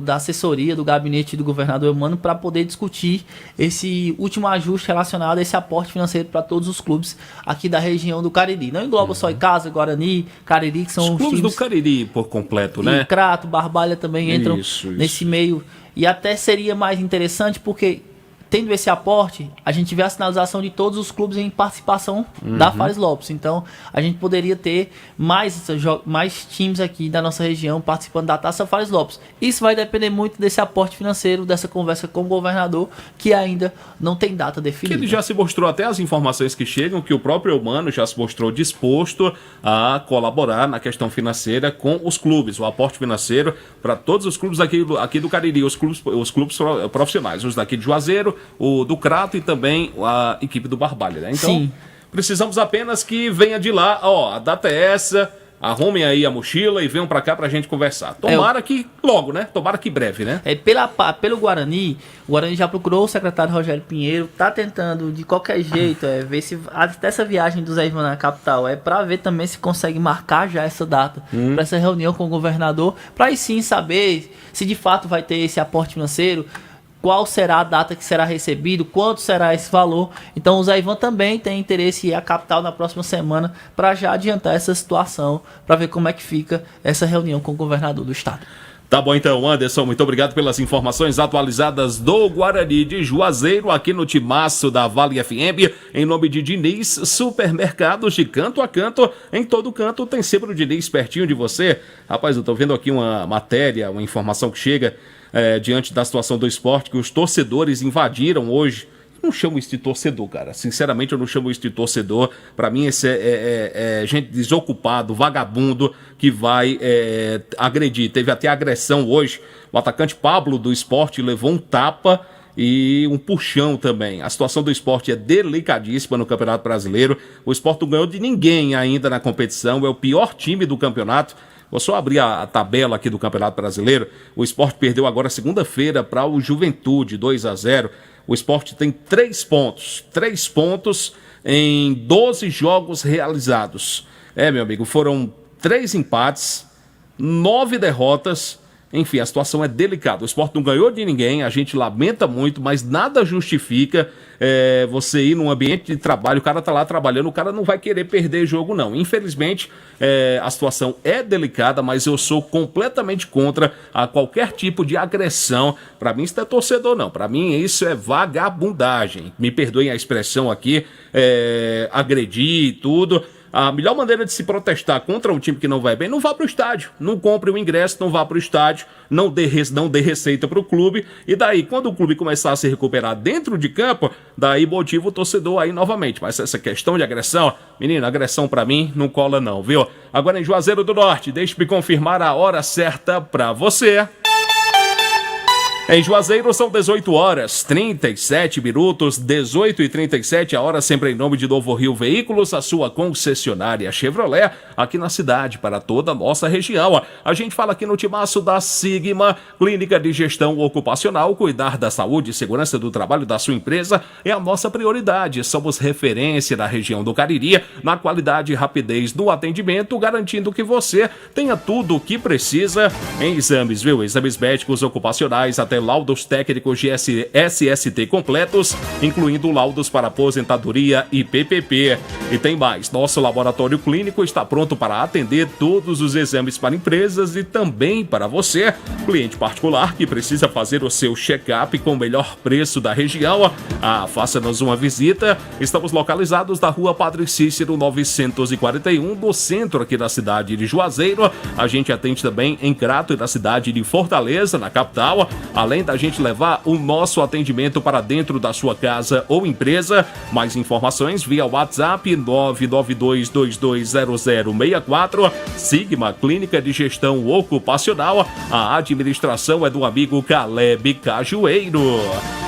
da assessoria, do gabinete do governador Elmano, para poder discutir esse último ajuste relacionado a esse aporte financeiro para todos os clubes aqui da região do Cariri. Não engloba só Icasa, Guarani, Cariri, que são os clubes times do Cariri por completo, né? Crato, Barbalha também entram nesse meio. E até seria mais interessante porque, tendo esse aporte, a gente vê a sinalização de todos os clubes em participação da Fares Lopes. Então, a gente poderia ter mais times aqui da nossa região participando da Taça Fares Lopes. Isso vai depender muito desse aporte financeiro, dessa conversa com o governador, que ainda não tem data definida. Que ele já se mostrou, até as informações que chegam, que o próprio Elmano já se mostrou disposto a colaborar na questão financeira com os clubes, o aporte financeiro para todos os clubes aqui do Cariri, os clubes profissionais, os daqui de Juazeiro, o do Crato e também a equipe do Barbalha, né? Então, precisamos apenas que venha de lá, a data é essa, arrumem aí a mochila e venham pra cá pra gente conversar. Tomara que logo, né? Tomara que breve, né? Pelo Guarani, o Guarani já procurou o secretário Rogério Pinheiro, tá tentando de qualquer jeito, ver se até essa viagem do Zé Ivan na capital, pra ver também se consegue marcar já essa data, pra essa reunião com o governador, pra aí sim saber se de fato vai ter esse aporte financeiro, qual será a data que será recebido, quanto será esse valor. Então o Zé Ivan também tem interesse em ir à capital na próxima semana para já adiantar essa situação, para ver como é que fica essa reunião com o governador do estado. Tá bom então, Anderson, muito obrigado pelas informações atualizadas do Guarani de Juazeiro, aqui no Timaço da Vale FM, em nome de Diniz Supermercados, de canto a canto, em todo canto tem sempre o Diniz pertinho de você. Rapaz, eu tô vendo aqui uma matéria, uma informação que chega diante da situação do esporte, que os torcedores invadiram hoje. Eu não chamo isso de torcedor, cara. Sinceramente, eu não chamo isso de torcedor. Pra mim, esse é gente desocupado, vagabundo, que vai agredir. Teve até agressão hoje. O atacante Pablo do Sport levou um tapa e um puxão também. A situação do Sport é delicadíssima no Campeonato Brasileiro. O Sport não ganhou de ninguém ainda na competição. É o pior time do campeonato. Vou só abrir a tabela aqui do Campeonato Brasileiro. O Sport perdeu agora segunda-feira para o Juventude, 2-0. O Sport tem 3 pontos. 3 pontos em 12 jogos realizados. Meu amigo, foram 3 empates, 9 derrotas. Enfim, a situação é delicada. O Sport não ganhou de ninguém, a gente lamenta muito, mas nada justifica você ir num ambiente de trabalho, o cara tá lá trabalhando, o cara não vai querer perder jogo, não. Infelizmente, a situação é delicada, mas eu sou completamente contra a qualquer tipo de agressão. Para mim, isso não é torcedor, não. Para mim, isso é vagabundagem. Me perdoem a expressão aqui, agredir e tudo. A melhor maneira de se protestar contra um time que não vai bem, não vá para o estádio. Não compre o ingresso, não vá para o estádio, não dê receita para o clube. E daí, quando o clube começar a se recuperar dentro de campo, daí motiva o torcedor aí novamente. Mas essa questão de agressão, menino, agressão para mim não cola não, viu? Agora em Juazeiro do Norte, deixe-me confirmar a hora certa para você. Em Juazeiro são 18 horas, 37 minutos, 18h37, a hora sempre em nome de Novo Rio Veículos, a sua concessionária Chevrolet, aqui na cidade, para toda a nossa região. A gente fala aqui no timaço da Sigma, Clínica de Gestão Ocupacional. Cuidar da saúde e segurança do trabalho da sua empresa é a nossa prioridade. Somos referência na região do Cariri, na qualidade e rapidez do atendimento, garantindo que você tenha tudo o que precisa em exames, viu? Exames médicos ocupacionais, até laudos técnicos de SST completos, incluindo laudos para aposentadoria e PPP. E tem mais, nosso laboratório clínico está pronto para atender todos os exames para empresas e também para você, cliente particular que precisa fazer o seu check-up com o melhor preço da região. Faça-nos uma visita. Estamos localizados na Rua Padre Cícero 941, no centro aqui da cidade de Juazeiro. A gente atende também em Crato e na cidade de Fortaleza, na capital. Além da gente levar o nosso atendimento para dentro da sua casa ou empresa. Mais informações via WhatsApp 992220064. Sigma Clínica de Gestão Ocupacional. A administração é do amigo Caleb Cajueiro.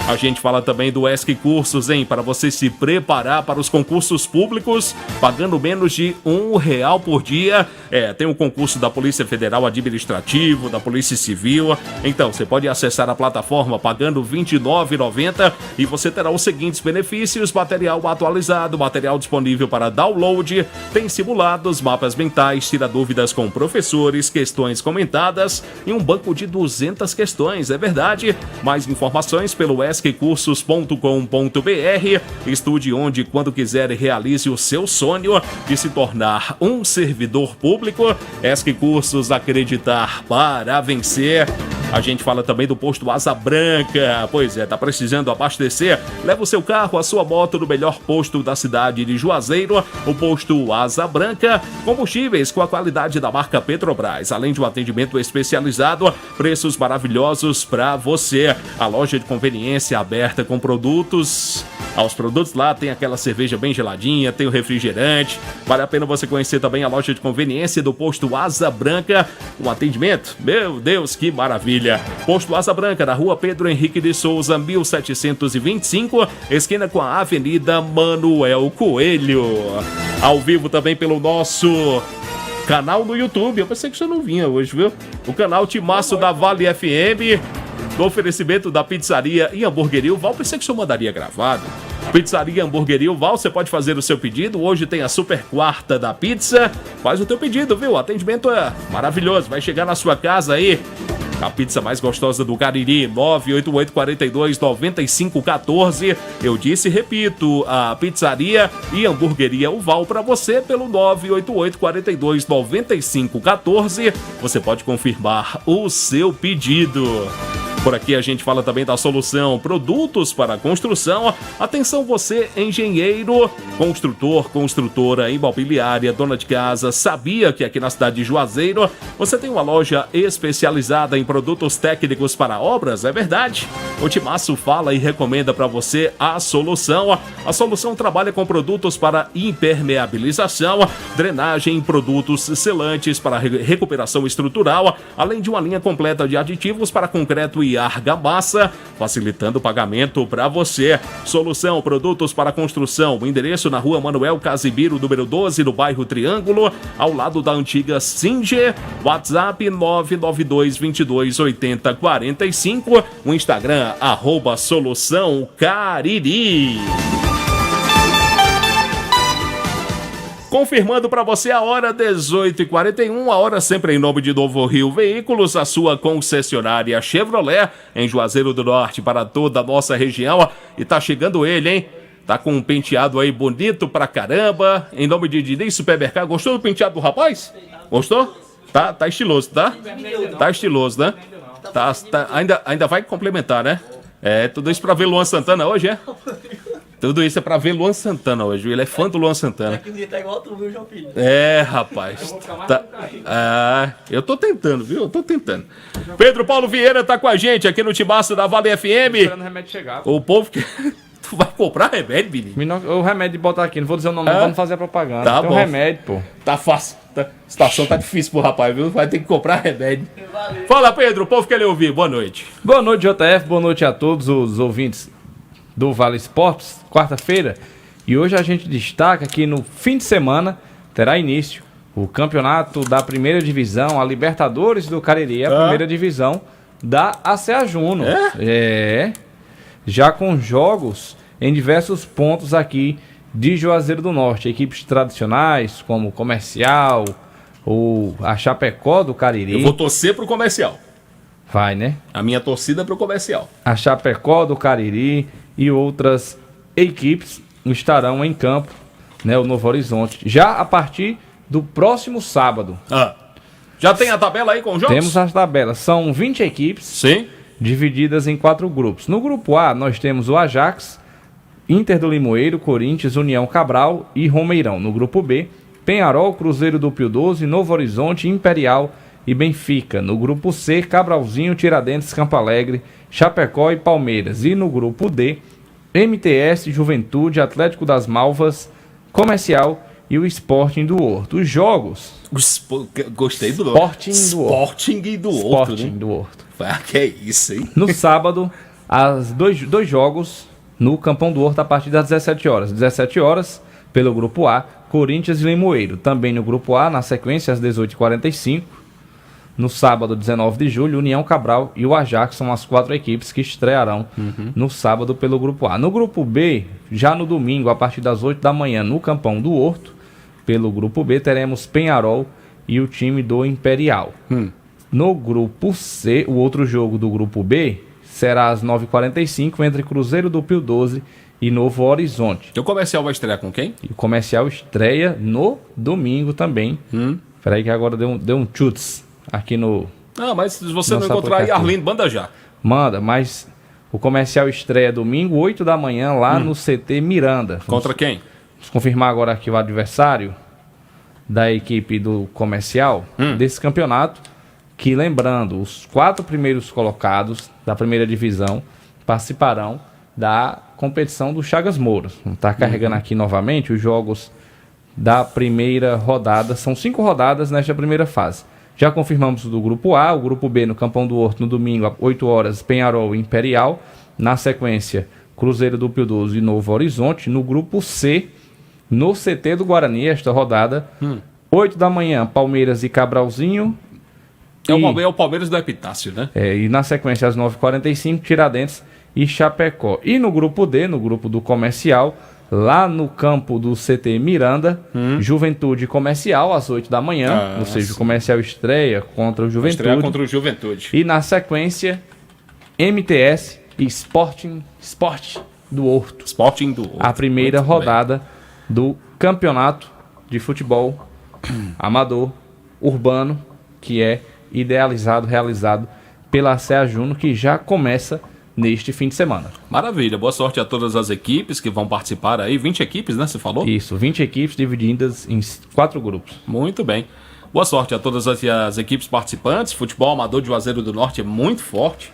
A gente fala também do ESC Cursos, hein? Para você se preparar para os concursos públicos, pagando menos de R$1 por dia. Tem o concurso da Polícia Federal Administrativo, da Polícia Civil. Então, você pode acessar a plataforma pagando R$ 29,90 e você terá os seguintes benefícios: material atualizado, material disponível para download, tem simulados, mapas mentais, tira dúvidas com professores, questões comentadas e um banco de 200 questões. É verdade. Mais informações pelo esccursos.com.br. Estude onde e quando quiser e realize o seu sonho de se tornar um servidor público. ESC Cursos, acreditar para vencer. A gente fala também do posto Asa Branca. Pois é, tá precisando abastecer? Leva o seu carro, a sua moto no melhor posto da cidade de Juazeiro, o posto Asa Branca. Combustíveis com a qualidade da marca Petrobras, além de um atendimento especializado, preços maravilhosos para você. A loja de conveniência aberta com produtos. Os produtos lá tem aquela cerveja bem geladinha, tem o refrigerante. Vale a pena você conhecer também a loja de conveniência do posto Asa Branca. Um atendimento, meu Deus, que maravilha. Posto Asa Branca, na rua Pedro Henrique de Souza, 1725, esquina com a Avenida Manuel Coelho. Ao vivo também pelo nosso canal no YouTube. Eu pensei que você não vinha hoje, viu? O canal Timaço da Vale FM, do oferecimento da Pizzaria e Hamburgueria O Val. Pensei que o senhor mandaria gravado. Pizzaria Hamburgueria O Val, você pode fazer o seu pedido. Hoje tem a super quarta da pizza. Faz o teu pedido, viu? O atendimento é maravilhoso. Vai chegar na sua casa aí a pizza mais gostosa do Cariri, 988-42-9514. Eu disse e repito, a Pizzaria e Hamburgueria O Val para você pelo 988-42-9514. Você pode confirmar o seu pedido. Por aqui a gente fala também da Solução Produtos para Construção. Atenção você, engenheiro, construtor, construtora, imobiliária, dona de casa. Sabia que aqui na cidade de Juazeiro você tem uma loja especializada em produtos técnicos para obras? É verdade. O Timaço fala e recomenda para você a Solução. A Solução trabalha com produtos para impermeabilização, drenagem, produtos selantes para recuperação estrutural, além de uma linha completa de aditivos para concreto e argamassa, facilitando o pagamento para você. Solução Produtos para Construção. O endereço na rua Manuel Casimiro, número 12, no bairro Triângulo, ao lado da antiga Singe. WhatsApp 992228045. O Instagram, @Solução Cariri. Confirmando para você a hora 18h41, a hora sempre em nome de Novo Rio Veículos, a sua concessionária Chevrolet, em Juazeiro do Norte, para toda a nossa região. E tá chegando ele, hein? Tá com um penteado aí bonito pra caramba. Em nome de Diniz Supermercado. Gostou do penteado do rapaz? Gostou? Tá estiloso, tá? Tá estiloso, né? Ainda vai complementar, né? Tudo isso pra ver Luan Santana hoje, é? Tudo isso é pra ver Luan Santana hoje. Ele é fã do Luan Santana. Tá igual tu, viu, João Filho? Rapaz. Eu tô tentando, viu? Eu tô tentando. Pedro Paulo Vieira tá com a gente aqui no Timaço da Vale FM. Esperando o remédio chegar. O povo que... Tu vai comprar remédio, menino? O remédio de botar aqui, não vou dizer o nome, não, pra não fazer a propaganda. Tá Tem bom. um remédio, pô. Tá fácil. A situação tá difícil pro rapaz, viu? Vai ter que comprar remédio. Valeu. Fala, Pedro, o povo quer lhe ouvir. Boa noite. Boa noite, JF. Boa noite a todos os ouvintes do Vale Esportes. Quarta-feira. E hoje a gente destaca que no fim de semana terá início o campeonato da primeira divisão, a Libertadores do Cariri, a primeira divisão da ACA Juno. Já com jogos em diversos pontos aqui de Juazeiro do Norte. Equipes tradicionais como o Comercial ou a Chapecó do Cariri. Eu vou torcer pro Comercial. Vai, né? A minha torcida é pro Comercial. A Chapecó do Cariri e outras equipes estarão em campo, né? O Novo Horizonte. Já a partir do próximo sábado. Já tem a tabela aí com os jogos? Temos as tabelas. São 20 equipes. Sim. Divididas em 4 grupos. No grupo A, nós temos o Ajax, Inter do Limoeiro, Corinthians, União Cabral e Romeirão. No grupo B, Penharol, Cruzeiro do Pio 12, Novo Horizonte, Imperial e Benfica. No grupo C, Cabralzinho, Tiradentes, Campo Alegre, Chapecó e Palmeiras. E no grupo D, MTS, Juventude, Atlético das Malvas, Comercial e o Sporting do Horto. Os jogos... Gostei do Sporting do Horto. Sporting do Horto, Sporting do Horto. Que é isso, hein? No sábado, dois jogos no Campão do Horto a partir das 17 horas. 17 horas, pelo grupo A, Corinthians e Limoeiro. Também no grupo A, na sequência, às 18h45. No sábado, 19 de julho, União Cabral e o Ajax são as 4 equipes que estrearão no sábado pelo grupo A. No grupo B, já no domingo, a partir das 8 da manhã, no Campão do Horto, pelo grupo B, teremos Penharol e o time do Imperial. No grupo C, o outro jogo do grupo B será às 9h45 entre Cruzeiro do Pio 12 e Novo Horizonte. E o Comercial vai estrear com quem? E o Comercial estreia no domingo também. Peraí que agora deu um chutes aqui no... mas se você não encontrar aí, Arlindo, manda já. Manda, mas o Comercial estreia domingo, 8 da manhã, lá no CT Miranda. Contra quem? Vamos confirmar agora aqui o adversário da equipe do Comercial desse campeonato. Que, lembrando, os 4 primeiros colocados da primeira divisão participarão da competição do Chagas Moura. Está carregando aqui novamente os jogos da primeira rodada. São 5 rodadas nesta primeira fase. Já confirmamos do grupo A, o grupo B no Campão do Horto no domingo, às 8 horas, Penharol e Imperial. Na sequência, Cruzeiro do Pio 12 e Novo Horizonte. No grupo C, no CT do Guarani, esta rodada, 8 da manhã, Palmeiras e Cabralzinho. É o Palmeiras do Epitácio, né? E na sequência, às 9h45, Tiradentes e Chapecó. E no grupo D, no grupo do Comercial, lá no campo do CT Miranda, Juventude Comercial, às 8 da manhã. Ou seja, o Comercial estreia contra o Juventude. Estreia contra o Juventude. E na sequência, MTS e Sport do Horto. Sporting do Horto. A primeira rodada do campeonato de futebol amador urbano, que é realizado pela ACA Juno, que já começa neste fim de semana. Maravilha, boa sorte a todas as equipes que vão participar aí, 20 equipes, né, você falou? Isso, 20 equipes divididas em 4 grupos. Muito bem. Boa sorte a todas as equipes participantes. Futebol amador de Juazeiro do Norte é muito forte,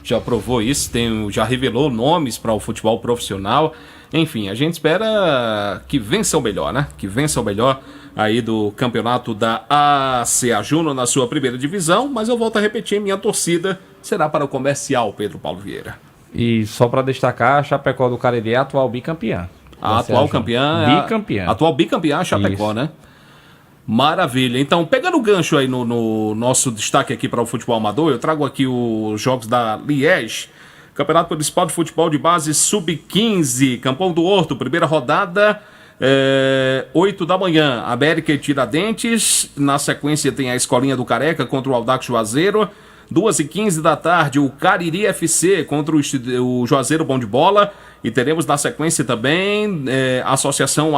já provou isso, já revelou nomes para o futebol profissional. Enfim, a gente espera que vença o melhor, né? Que vença o melhor aí do campeonato da ACA Juno na sua primeira divisão, mas eu volto a repetir, minha torcida será para o Comercial, Pedro Paulo Vieira. E só para destacar, a Chapecó do Cariri é a atual bicampeã. A atual campeã. Bicampeã. Atual bicampeã, a Chapecó, né? Maravilha. Então, pegando o gancho aí no nosso destaque aqui para o futebol amador, eu trago aqui os jogos da Liege, Campeonato Municipal de Futebol de Base Sub-15, Campão do Horto, primeira rodada. 8 da manhã, América e Tiradentes. Na sequência tem a Escolinha do Careca contra o Audax Juazeiro. 2h15 da tarde, o Cariri FC contra o Juazeiro Bom de Bola. E teremos na sequência também a Associação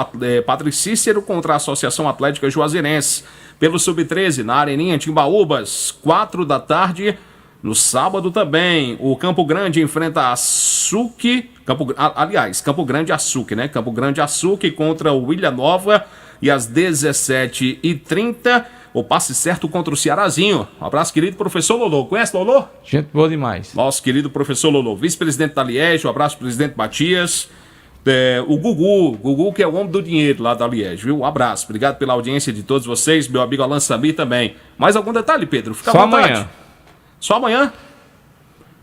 Padre Cícero contra a Associação Atlética Juazeirense. Pelo Sub-13, na Areninha Timbaúbas, 4 da tarde. No sábado também, o Campo Grande enfrenta a Açuque. Campo Grande Açuque, né? Campo Grande Açuque contra o Ilha Nova. E às 17h30, o passe certo contra o Cearazinho. Um abraço, querido professor Lolo. Conhece Lolo? Gente boa demais. Nosso querido professor Lolo, vice-presidente da Liege. Um abraço, presidente Matias. O Gugu, que é o homem do dinheiro lá da Liege, viu? Um abraço. Obrigado pela audiência de todos vocês. Meu amigo Alan Samir também. Mais algum detalhe, Pedro? Fica Só à vontade. amanhã. Só amanhã?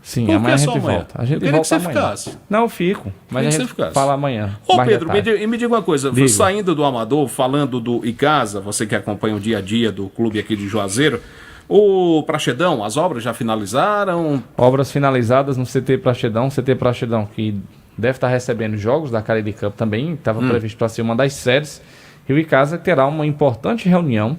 Sim, Por que amanhã a só gente amanhã? volta. A gente Queria volta que você amanhã. ficasse. Não, eu fico. Mas Queria a que gente você ficasse. fala amanhã. Ô mais Pedro, detalhe. me diga uma coisa. Diga. Saindo do Amador, falando do Icasa, você que acompanha o dia a dia do clube aqui de Juazeiro, o Praxedão, as obras já finalizaram? Obras finalizadas no CT Praxedão que deve estar recebendo jogos da Cariri Cup também, estava previsto para ser uma das séries, e o Icasa terá uma importante reunião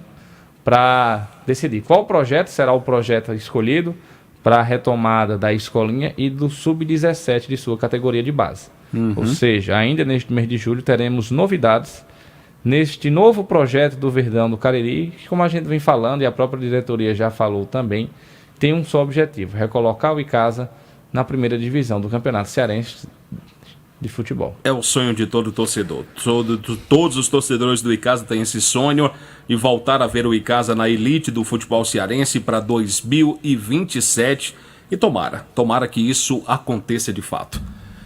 para decidir qual projeto será o projeto escolhido para a retomada da escolinha e do Sub-17 de sua categoria de base. Ou seja, ainda neste mês de julho teremos novidades neste novo projeto do Verdão do Cariri, que, como a gente vem falando e a própria diretoria já falou também, tem um só objetivo: recolocar o Icasa na primeira divisão do Campeonato Cearense de Futebol. É o sonho de todo torcedor. Todos os torcedores do Icasa têm esse sonho de voltar a ver o Icasa na elite do futebol cearense para 2027. E tomara que isso aconteça de fato.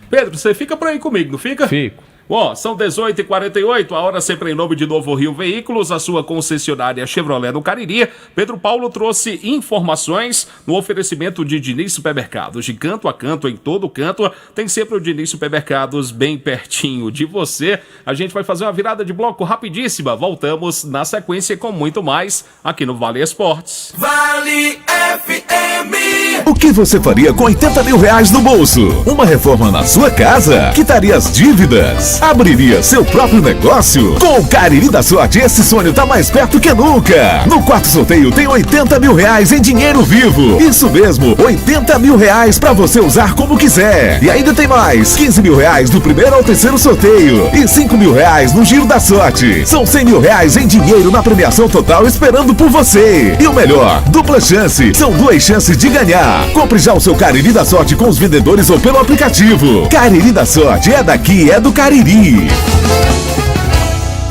Pedro, você fica por aí comigo, não fica? Fico. Bom, são 18h48, a hora sempre em nome de Novo Rio Veículos, a sua concessionária Chevrolet no Cariri. Pedro Paulo trouxe informações no oferecimento de Diniz Supermercados. De canto a canto, em todo canto, tem sempre o Diniz Supermercados bem pertinho de você. A gente vai fazer uma virada de bloco rapidíssima. Voltamos na sequência com muito mais aqui no Vale Esportes. Vale FM. O que você faria com 80 mil reais no bolso? Uma reforma na sua casa? Quitaria as dívidas? Abriria seu próprio negócio? Com o Cariri da Sorte, esse sonho tá mais perto que nunca. No quarto sorteio tem 80 mil reais em dinheiro vivo. Isso mesmo, 80 mil reais pra você usar como quiser. E ainda tem mais, 15 mil reais do primeiro ao terceiro sorteio. E 5 mil reais no Giro da Sorte. São 100 mil reais em dinheiro na premiação total esperando por você. E o melhor, dupla chance. São 2 chances de ganhar. Compre já o seu Cariri da Sorte com os vendedores ou pelo aplicativo. Cariri da Sorte é daqui, é do Cariri.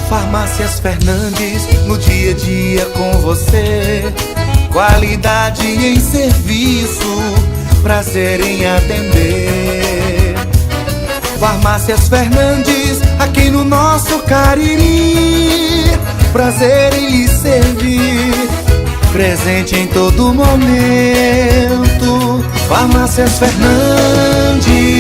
Farmácias Fernandes, no dia a dia com você. Qualidade em serviço, prazer em atender. Farmácias Fernandes, aqui no nosso Cariri. Prazer em lhe servir, presente em todo momento. Farmácias Fernandes.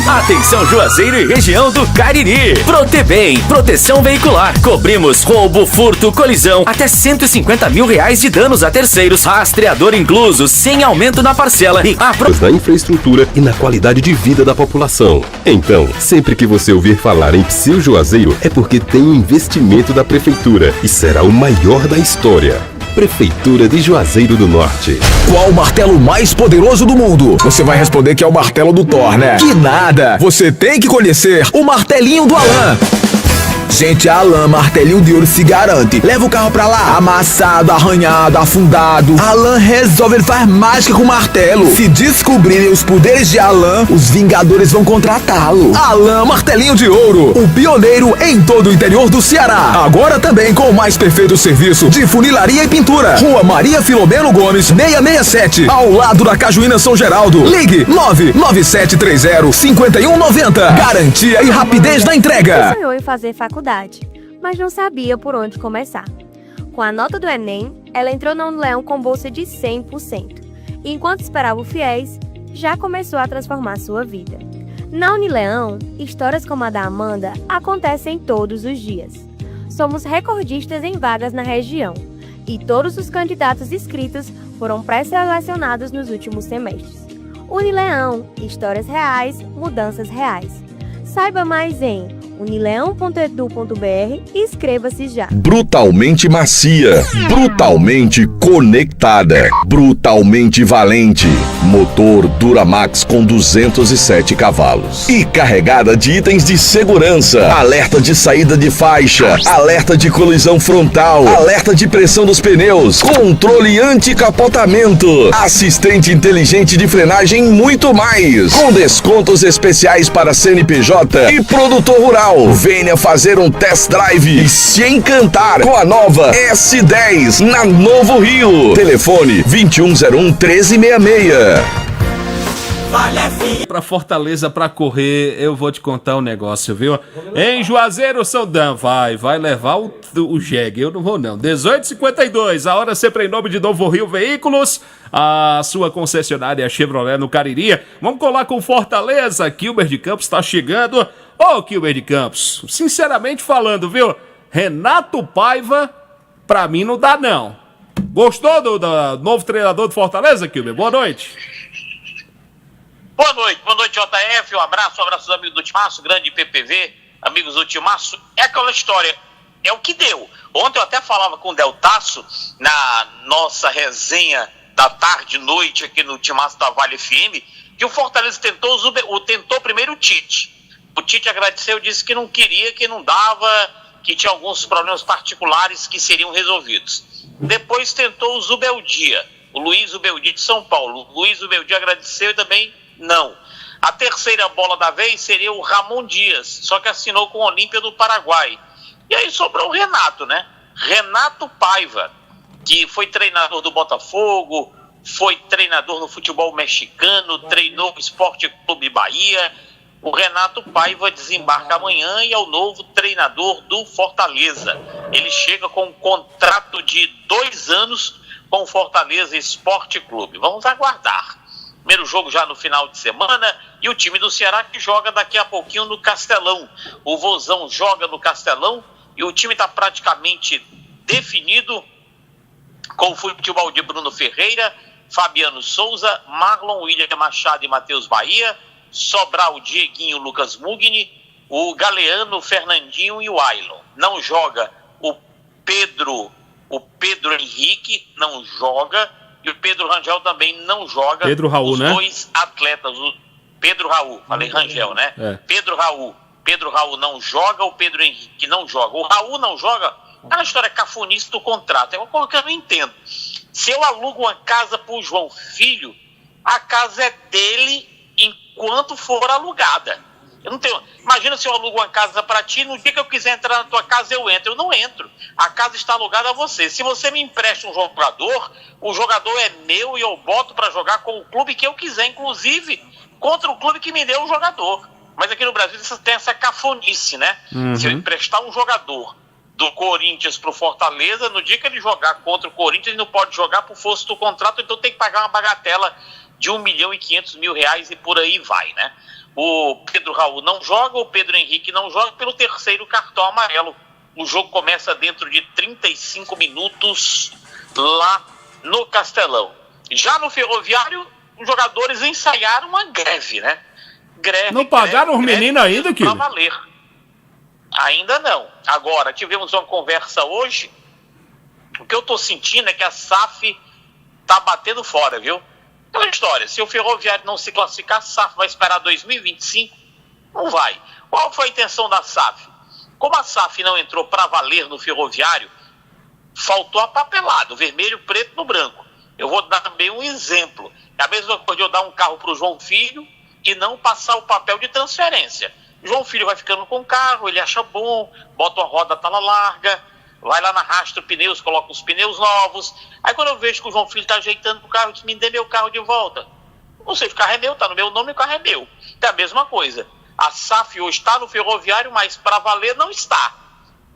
Atenção Juazeiro e região do Cariri. Protebem, proteção veicular. Cobrimos roubo, furto, colisão, até 150 mil reais de danos a terceiros. Rastreador incluso, sem aumento na parcela e Na infraestrutura e na qualidade de vida da população. Então, sempre que você ouvir falar em Psyu Juazeiro, é porque tem um investimento da Prefeitura e será o maior da história. Prefeitura de Juazeiro do Norte. Qual o martelo mais poderoso do mundo? Você vai responder que é o martelo do Thor, né? Que nada! Você tem que conhecer o martelinho do Alan. Gente, a Alan Martelinho de Ouro se garante. Leva o carro pra lá, amassado, arranhado, afundado. Alan resolve, ele faz mágica com o martelo. Se descobrirem os poderes de Alan, os Vingadores vão contratá-lo. Alan Martelinho de Ouro, o pioneiro em todo o interior do Ceará. Agora também com o mais perfeito serviço de funilaria e pintura. Rua Maria Filomeno Gomes, 667, ao lado da Cajuína São Geraldo. Ligue 99730-5190. Garantia e rapidez da entrega. Sonhou em fazer faculdade, mas não sabia por onde começar. Com a nota do Enem, ela entrou na Unileão com bolsa de 100%. E enquanto esperava o FIES, já começou a transformar sua vida. Na Unileão, histórias como a da Amanda acontecem todos os dias. Somos recordistas em vagas na região, e todos os candidatos inscritos foram pré-selecionados nos últimos semestres. Unileão, histórias reais, mudanças reais. Saiba mais em unileão.edu.br e inscreva-se já. Brutalmente macia, brutalmente conectada, brutalmente valente. Motor Duramax com 207 cavalos. E carregada de itens de segurança. Alerta de saída de faixa, alerta de colisão frontal, alerta de pressão dos pneus, controle anti-capotamento, assistente inteligente de frenagem e muito mais. Com descontos especiais para CNPJ e produtor rural. Venha fazer um test drive e se encantar com a nova S10 na Novo Rio. Telefone 2101-1366. Pra Fortaleza, pra correr, eu vou te contar um negócio, viu? Em Juazeiro, São vai levar o jegue, eu não vou não. 18h52, a hora sempre em nome de Novo Rio Veículos, a sua concessionária Chevrolet no Cariri. Vamos colar com Fortaleza, Kilber de Campos tá chegando. Ô, Kilber de Campos, sinceramente falando, viu? Renato Paiva, pra mim não dá não. Gostou do novo treinador do Fortaleza, Kilber? Boa noite. Boa noite, JF, um abraço aos amigos do Timaço, grande PPV, amigos do Timaço. É aquela história, é o que deu. Ontem eu até falava com o Deltaço, na nossa resenha da tarde e noite aqui no Timaço da Vale FM, que o Fortaleza tentou primeiro o Tite. O Tite agradeceu, disse que não queria, que não dava, que tinha alguns problemas particulares que seriam resolvidos. Depois tentou o Zubeldia, o Luiz Zubeldia de São Paulo. O Luiz Zubeldia agradeceu e também não. A terceira bola da vez seria o Ramon Dias, só que assinou com o Olímpia do Paraguai. E aí sobrou o Renato, né? Renato Paiva, que foi treinador do Botafogo, foi treinador no futebol mexicano, treinou o Sport Clube Bahia. O Renato Paiva desembarca amanhã e é o novo treinador do Fortaleza. Ele chega com um contrato de 2 anos com o Fortaleza Esporte Clube. Vamos aguardar. Primeiro jogo já no final de semana e o time do Ceará que joga daqui a pouquinho no Castelão. O Vozão joga no Castelão e o time está praticamente definido com o futebol de Bruno Ferreira, Fabiano Souza, Marlon William Machado e Matheus Bahia, Sobral, Dieguinho, Lucas Mugni, o Galeano, o Fernandinho e o Ailon. Não joga o Pedro Henrique, não joga. E o Pedro Rangel também não joga. Pedro Raul, né? Os dois atletas, o Pedro Raul, falei Rangel, né? É. Pedro Raul não joga, o Pedro Henrique não joga. O Raul não joga, aquela história cafunice do contrato. É uma coisa que eu não entendo. Se eu alugo uma casa pro João Filho, a casa é dele enquanto for alugada. Eu não tenho. Imagina se eu alugo uma casa para ti, no dia que eu quiser entrar na tua casa eu entro. Eu não entro. A casa está alugada a você. Se você me empresta um jogador, o jogador é meu e eu boto para jogar com o clube que eu quiser, inclusive contra o clube que me deu o jogador. Mas aqui no Brasil tem essa cafonice, né? Uhum. Se eu emprestar um jogador do Corinthians pro Fortaleza, no dia que ele jogar contra o Corinthians, ele não pode jogar por força do contrato, então tem que pagar uma bagatela de R$1.500.000 e por aí vai, né? O Pedro Raul não joga, o Pedro Henrique não joga pelo terceiro cartão amarelo. O jogo começa dentro de 35 minutos lá no Castelão. Já no Ferroviário, os jogadores ensaiaram uma greve, né? Não pagaram os meninos ainda, Para valer. Ainda não. Agora, tivemos uma conversa hoje. O que eu tô sentindo é que a SAF tá batendo fora, viu? Aquela história, se o Ferroviário não se classificar, a SAF vai esperar 2025? Não vai. Qual foi a intenção da SAF? Como a SAF não entrou para valer no Ferroviário, faltou a papelada, o vermelho, o preto no branco. Eu vou dar também um exemplo. É a mesma coisa de eu dar um carro para o João Filho e não passar o papel de transferência. O João Filho vai ficando com o carro, ele acha bom, bota uma roda tala larga, vai lá na Rastro Pneus, coloca os pneus novos. Aí quando eu vejo que o João Filho está ajeitando o carro, diz, me dê meu carro de volta. Não sei, o carro é meu, está no meu nome, o carro é meu. É a mesma coisa. A SAF hoje está no Ferroviário, mas para valer não está.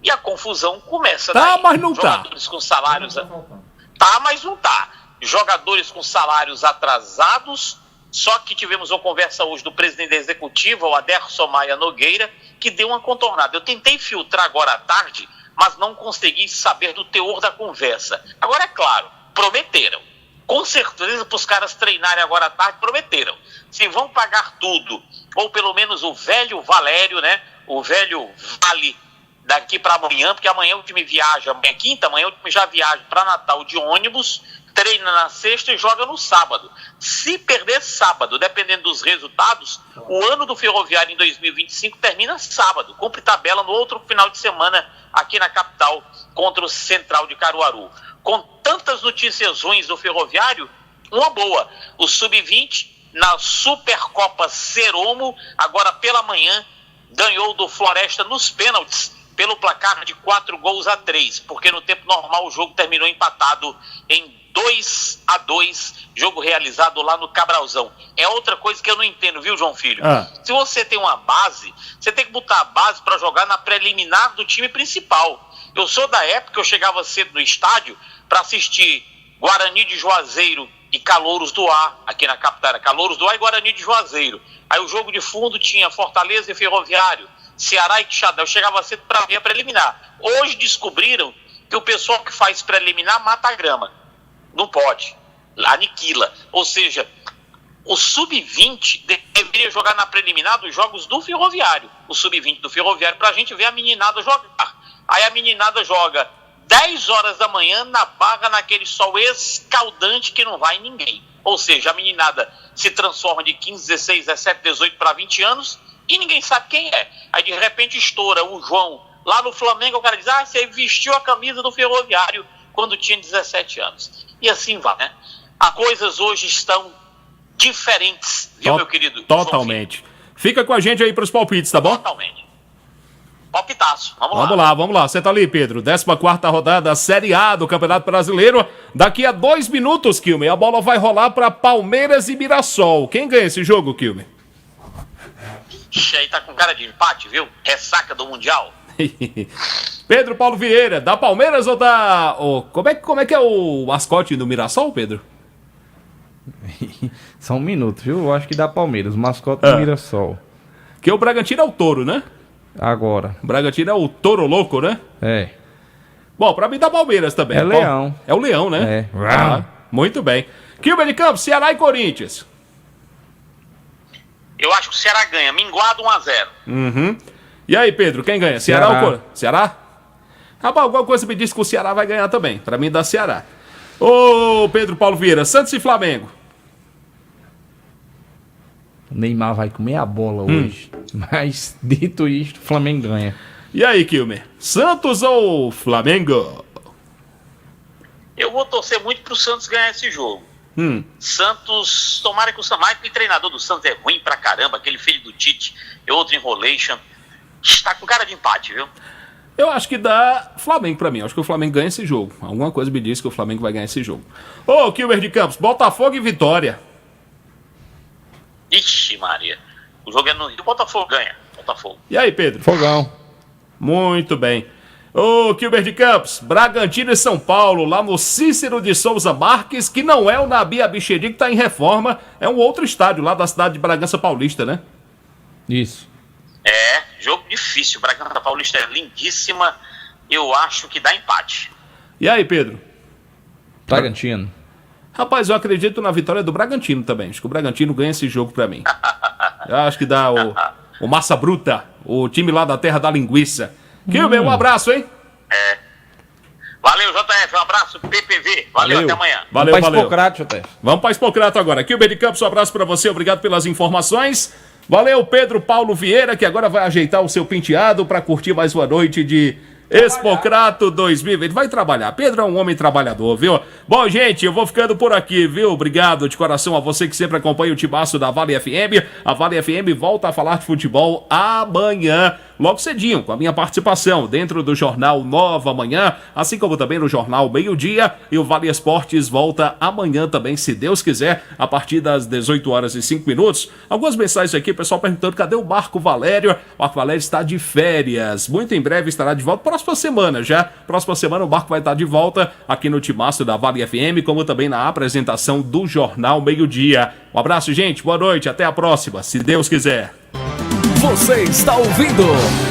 E a confusão começa daí. Tá, mas não tá. Jogadores com salários... Tá, mas não tá. Jogadores com salários atrasados. Só que tivemos uma conversa hoje do presidente da executiva, o Aderson Maia Nogueira, que deu uma contornada. Eu tentei filtrar agora à tarde, mas não consegui saber do teor da conversa. Agora, é claro, prometeram. Com certeza, para os caras treinarem agora à tarde, prometeram. Se vão pagar tudo, ou pelo menos o velho Valério, né? O velho vale daqui para amanhã, porque amanhã o time viaja, amanhã é quinta, amanhã o time já viaja para Natal de ônibus, treina na sexta e joga no sábado. Se perder sábado, dependendo dos resultados, o ano do Ferroviário em 2025 termina sábado. Cumpre tabela no outro final de semana aqui na capital contra o Central de Caruaru. Com tantas notícias ruins do Ferroviário, uma boa. O Sub-20 na Supercopa Ceromo, agora pela manhã, ganhou do Floresta nos pênaltis pelo placar de 4-3, porque no tempo normal o jogo terminou empatado em 2-2, jogo realizado lá no Cabralzão. É outra coisa que eu não entendo, viu, João Filho? Se você tem uma base, você tem que botar a base para jogar na preliminar do time principal. Eu sou da época que eu chegava cedo no estádio para assistir Guarani de Juazeiro e Calouros do Ar, aqui na capital, era Calouros do Ar e Guarani de Juazeiro. Aí o jogo de fundo tinha Fortaleza e Ferroviário, Ceará e Quixadá. Eu chegava cedo para ver a preliminar. Hoje descobriram que o pessoal que faz preliminar mata a grama. Não pode. Aniquila. Ou seja, o Sub-20 deveria jogar na preliminar dos jogos do Ferroviário. O Sub-20 do Ferroviário, pra gente ver a meninada jogar. Aí a meninada joga 10 horas da manhã na Barra, naquele sol escaldante que não vai ninguém. Ou seja, a meninada se transforma de 15, 16, 17, 18 para 20 anos e ninguém sabe quem é. Aí de repente estoura o João lá no Flamengo, o cara diz, você vestiu a camisa do Ferroviário quando tinha 17 anos. E assim vai, né? As coisas hoje estão diferentes, viu, meu querido? Totalmente. Fica com a gente aí pros palpites, tá bom? Totalmente. Palpitaço, vamos lá. Senta ali, Pedro. 14ª rodada, Série A do Campeonato Brasileiro. Daqui a 2 minutos, Kilmer, a bola vai rolar para Palmeiras e Mirassol. Quem ganha esse jogo, Kilmer? Ixi, aí tá com cara de empate, viu? Ressaca do Mundial. Pedro Paulo Vieira, da Palmeiras ou da... Como é que é o mascote do Mirassol, Pedro? Só um minuto, viu? Eu acho que dá Palmeiras, o mascote do Mirassol. Que o Bragantino é o touro, né? Agora. O Bragantino é o touro louco, né? É. Bom, pra mim dá Palmeiras também. É leão. É o leão, né? É. Muito bem. Kilmer de Campos, Ceará e Corinthians. Eu acho que o Ceará ganha, minguado 1-0. E aí, Pedro, quem ganha? Ceará ou Corinthians? Ceará? Rapaz, alguma coisa me diz que o Ceará vai ganhar também. Pra mim dá Ceará. Ô, Pedro Paulo Vieira, Santos e Flamengo. O Neymar vai comer a bola hoje. Mas, dito isto, o Flamengo ganha. E aí, Kilmer? Santos ou Flamengo? Eu vou torcer muito pro Santos ganhar esse jogo. Santos, tomara que o Samai, treinador do Santos é ruim pra caramba, aquele filho do Tite, é outro enrolation. Está com cara de empate, viu? Eu acho que dá Flamengo pra mim. Acho que o Flamengo ganha esse jogo. Alguma coisa me diz que o Flamengo vai ganhar esse jogo. Ô, Kilmer de Campos, Botafogo e Vitória. Ixi, Maria. O jogo é no Rio, o Botafogo ganha. Botafogo. E aí, Pedro? Fogão. Muito bem. Ô, Kilmer de Campos, Bragantino e São Paulo, lá no Cícero de Souza Marques, que não é o Nabi Abichedi, que tá em reforma, é um outro estádio lá da cidade de Bragança Paulista, né? Isso. É, jogo difícil. Bragança Paulista é lindíssima. Eu acho que dá empate. E aí, Pedro? Bragantino. Rapaz, eu acredito na vitória do Bragantino também. Acho que o Bragantino ganha esse jogo pra mim. Eu acho que dá o Massa Bruta, o time lá da terra da linguiça. Kilmer, um abraço, hein? Valeu, JF, um abraço, PPV. Valeu, até amanhã. Valeu. Vamos pra Hipocrato, JF. Vamos pra Hipocrato agora. Kilmer de Campos, um abraço pra você, obrigado pelas informações. Valeu, Pedro Paulo Vieira, que agora vai ajeitar o seu penteado pra curtir mais uma noite de Hipocrato 2020. Vai trabalhar. Pedro é um homem trabalhador, viu? Bom, gente, eu vou ficando por aqui, viu? Obrigado de coração a você que sempre acompanha o timaço da Vale FM. A Vale FM volta a falar de futebol amanhã, logo cedinho, com a minha participação dentro do Jornal Nova Manhã, assim como também no Jornal Meio Dia. E o Vale Esportes volta amanhã também, se Deus quiser, a partir das 18h05. Algumas mensagens aqui, pessoal perguntando, cadê o Marco Valério? O Marco Valério está de férias. Muito em breve estará de volta. Próxima semana já. Próxima semana o Marco vai estar de volta aqui no timaço da Vale FM, como também na apresentação do Jornal Meio Dia. Um abraço, gente. Boa noite. Até a próxima, se Deus quiser. Você está ouvindo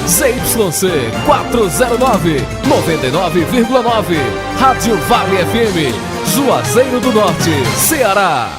ZYC 409, 99,9. Rádio Vale FM, Juazeiro do Norte, Ceará.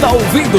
está ouvindo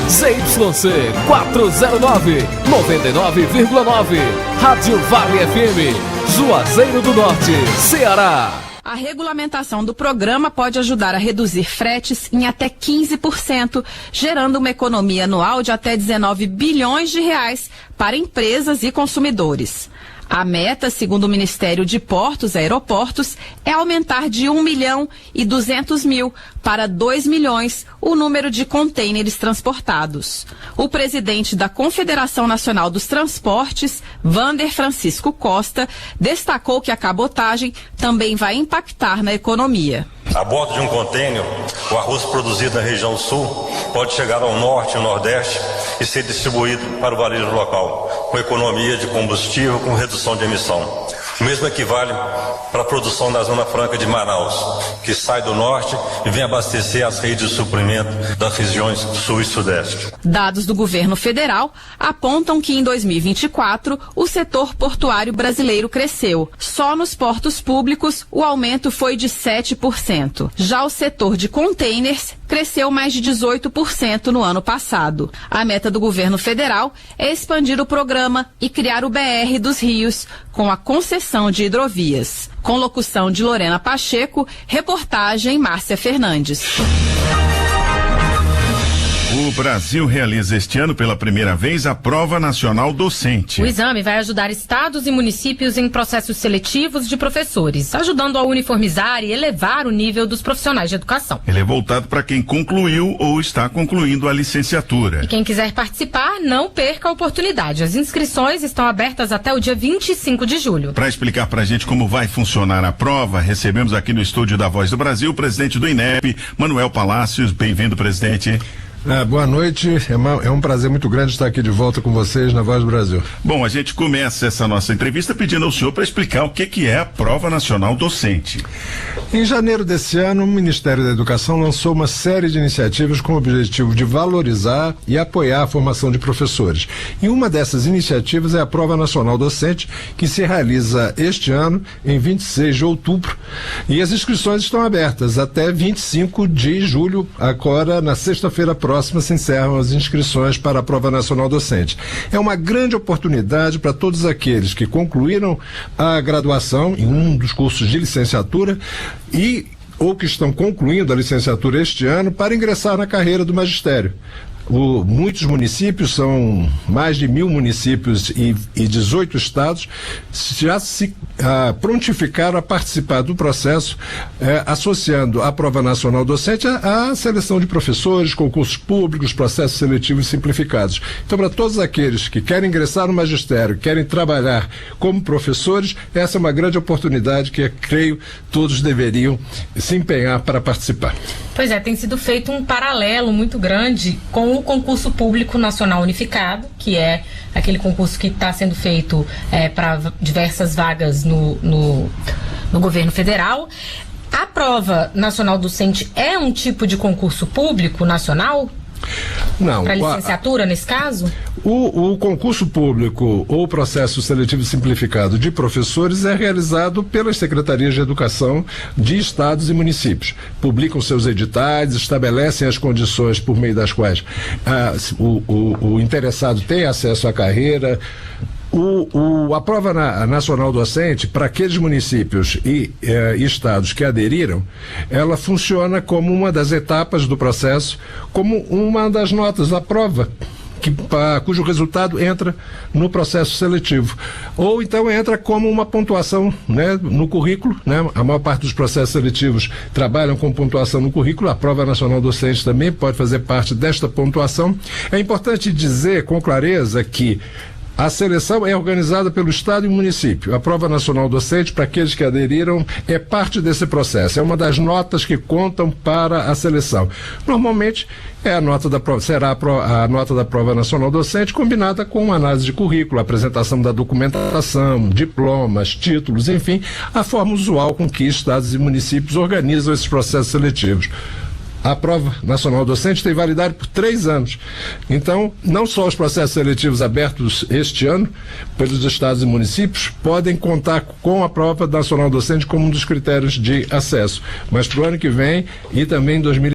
ZYC 409, 99,9. Rádio Vale FM, Juazeiro do Norte, Ceará. A regulamentação do programa pode ajudar a reduzir fretes em até 15%, gerando uma economia anual de até 19 bilhões de reais para empresas e consumidores. A meta, segundo o Ministério de Portos e Aeroportos, é aumentar de 1.200.000 para 2 milhões o número de contêineres transportados. O presidente da Confederação Nacional dos Transportes, Wander Francisco Costa, destacou que a cabotagem também vai impactar na economia. A bordo de um contêiner, o arroz produzido na região sul pode chegar ao norte e ao nordeste e ser distribuído para o varejo local, com economia de combustível, com redução de emissão. O mesmo equivale para a produção da Zona Franca de Manaus, que sai do norte e vem abastecer as redes de suprimento das regiões sul e sudeste. Dados do governo federal apontam que em 2024 o setor portuário brasileiro cresceu. Só nos portos públicos o aumento foi de 7%. Já o setor de containers cresceu mais de 18% no ano passado. A meta do governo federal é expandir o programa e criar o BR dos Rios, com a concessão de hidrovias. Com locução de Lorena Pacheco, reportagem Márcia Fernandes. O Brasil realiza este ano pela primeira vez a Prova Nacional Docente. O exame vai ajudar estados e municípios em processos seletivos de professores, ajudando a uniformizar e elevar o nível dos profissionais de educação. Ele é voltado para quem concluiu ou está concluindo a licenciatura. E quem quiser participar, não perca a oportunidade. As inscrições estão abertas até o dia 25 de julho. Para explicar para a gente como vai funcionar a prova, recebemos aqui no estúdio da Voz do Brasil o presidente do INEP, Manuel Palácios. Bem-vindo, presidente. Boa noite, é um prazer muito grande estar aqui de volta com vocês na Voz do Brasil. Bom, a gente começa essa nossa entrevista pedindo ao senhor para explicar o que é a Prova Nacional Docente. Em janeiro desse ano, o Ministério da Educação lançou uma série de iniciativas com o objetivo de valorizar e apoiar a formação de professores. E uma dessas iniciativas é a Prova Nacional Docente, que se realiza este ano, em 26 de outubro, e as inscrições estão abertas até 25 de julho, agora na sexta-feira próxima se encerram as inscrições para a Prova Nacional Docente. É uma grande oportunidade para todos aqueles que concluíram a graduação em um dos cursos de licenciatura ou que estão concluindo a licenciatura este ano para ingressar na carreira do magistério. Muitos municípios, são mais de 1.000 municípios e 18 estados, já se prontificaram a participar do processo, associando a Prova Nacional Docente à seleção de professores, concursos públicos, processos seletivos simplificados. Então, para todos aqueles que querem ingressar no magistério, querem trabalhar como professores, essa é uma grande oportunidade que, creio, todos deveriam se empenhar para participar. Pois é, tem sido feito um paralelo muito grande com o concurso público nacional unificado, que é aquele concurso que está sendo feito para diversas vagas no governo federal. A Prova Nacional Docente é um tipo de concurso público nacional? Não. Para licenciatura, nesse caso? O concurso público ou processo seletivo simplificado de professores é realizado pelas secretarias de educação de estados e municípios. Publicam seus editais, estabelecem as condições por meio das quais o interessado tem acesso à carreira. A Prova Nacional Docente, para aqueles municípios e estados que aderiram, ela funciona como uma das etapas do processo, como uma das notas da prova, cujo resultado entra no processo seletivo. Ou então entra como uma pontuação, né, no currículo, né? A maior parte dos processos seletivos trabalham com pontuação no currículo. A Prova Nacional Docente também pode fazer parte desta pontuação. É importante dizer com clareza que a seleção é organizada pelo Estado e município. A Prova Nacional Docente, para aqueles que aderiram, é parte desse processo. É uma das notas que contam para a seleção. Normalmente, será a nota da Prova Nacional Docente combinada com uma análise de currículo, apresentação da documentação, diplomas, títulos, enfim, a forma usual com que estados e municípios organizam esses processos seletivos. A Prova Nacional Docente tem validade por 3 anos. Então, não só os processos seletivos abertos este ano pelos estados e municípios podem contar com a Prova Nacional Docente como um dos critérios de acesso, mas para o ano que vem e também em 2020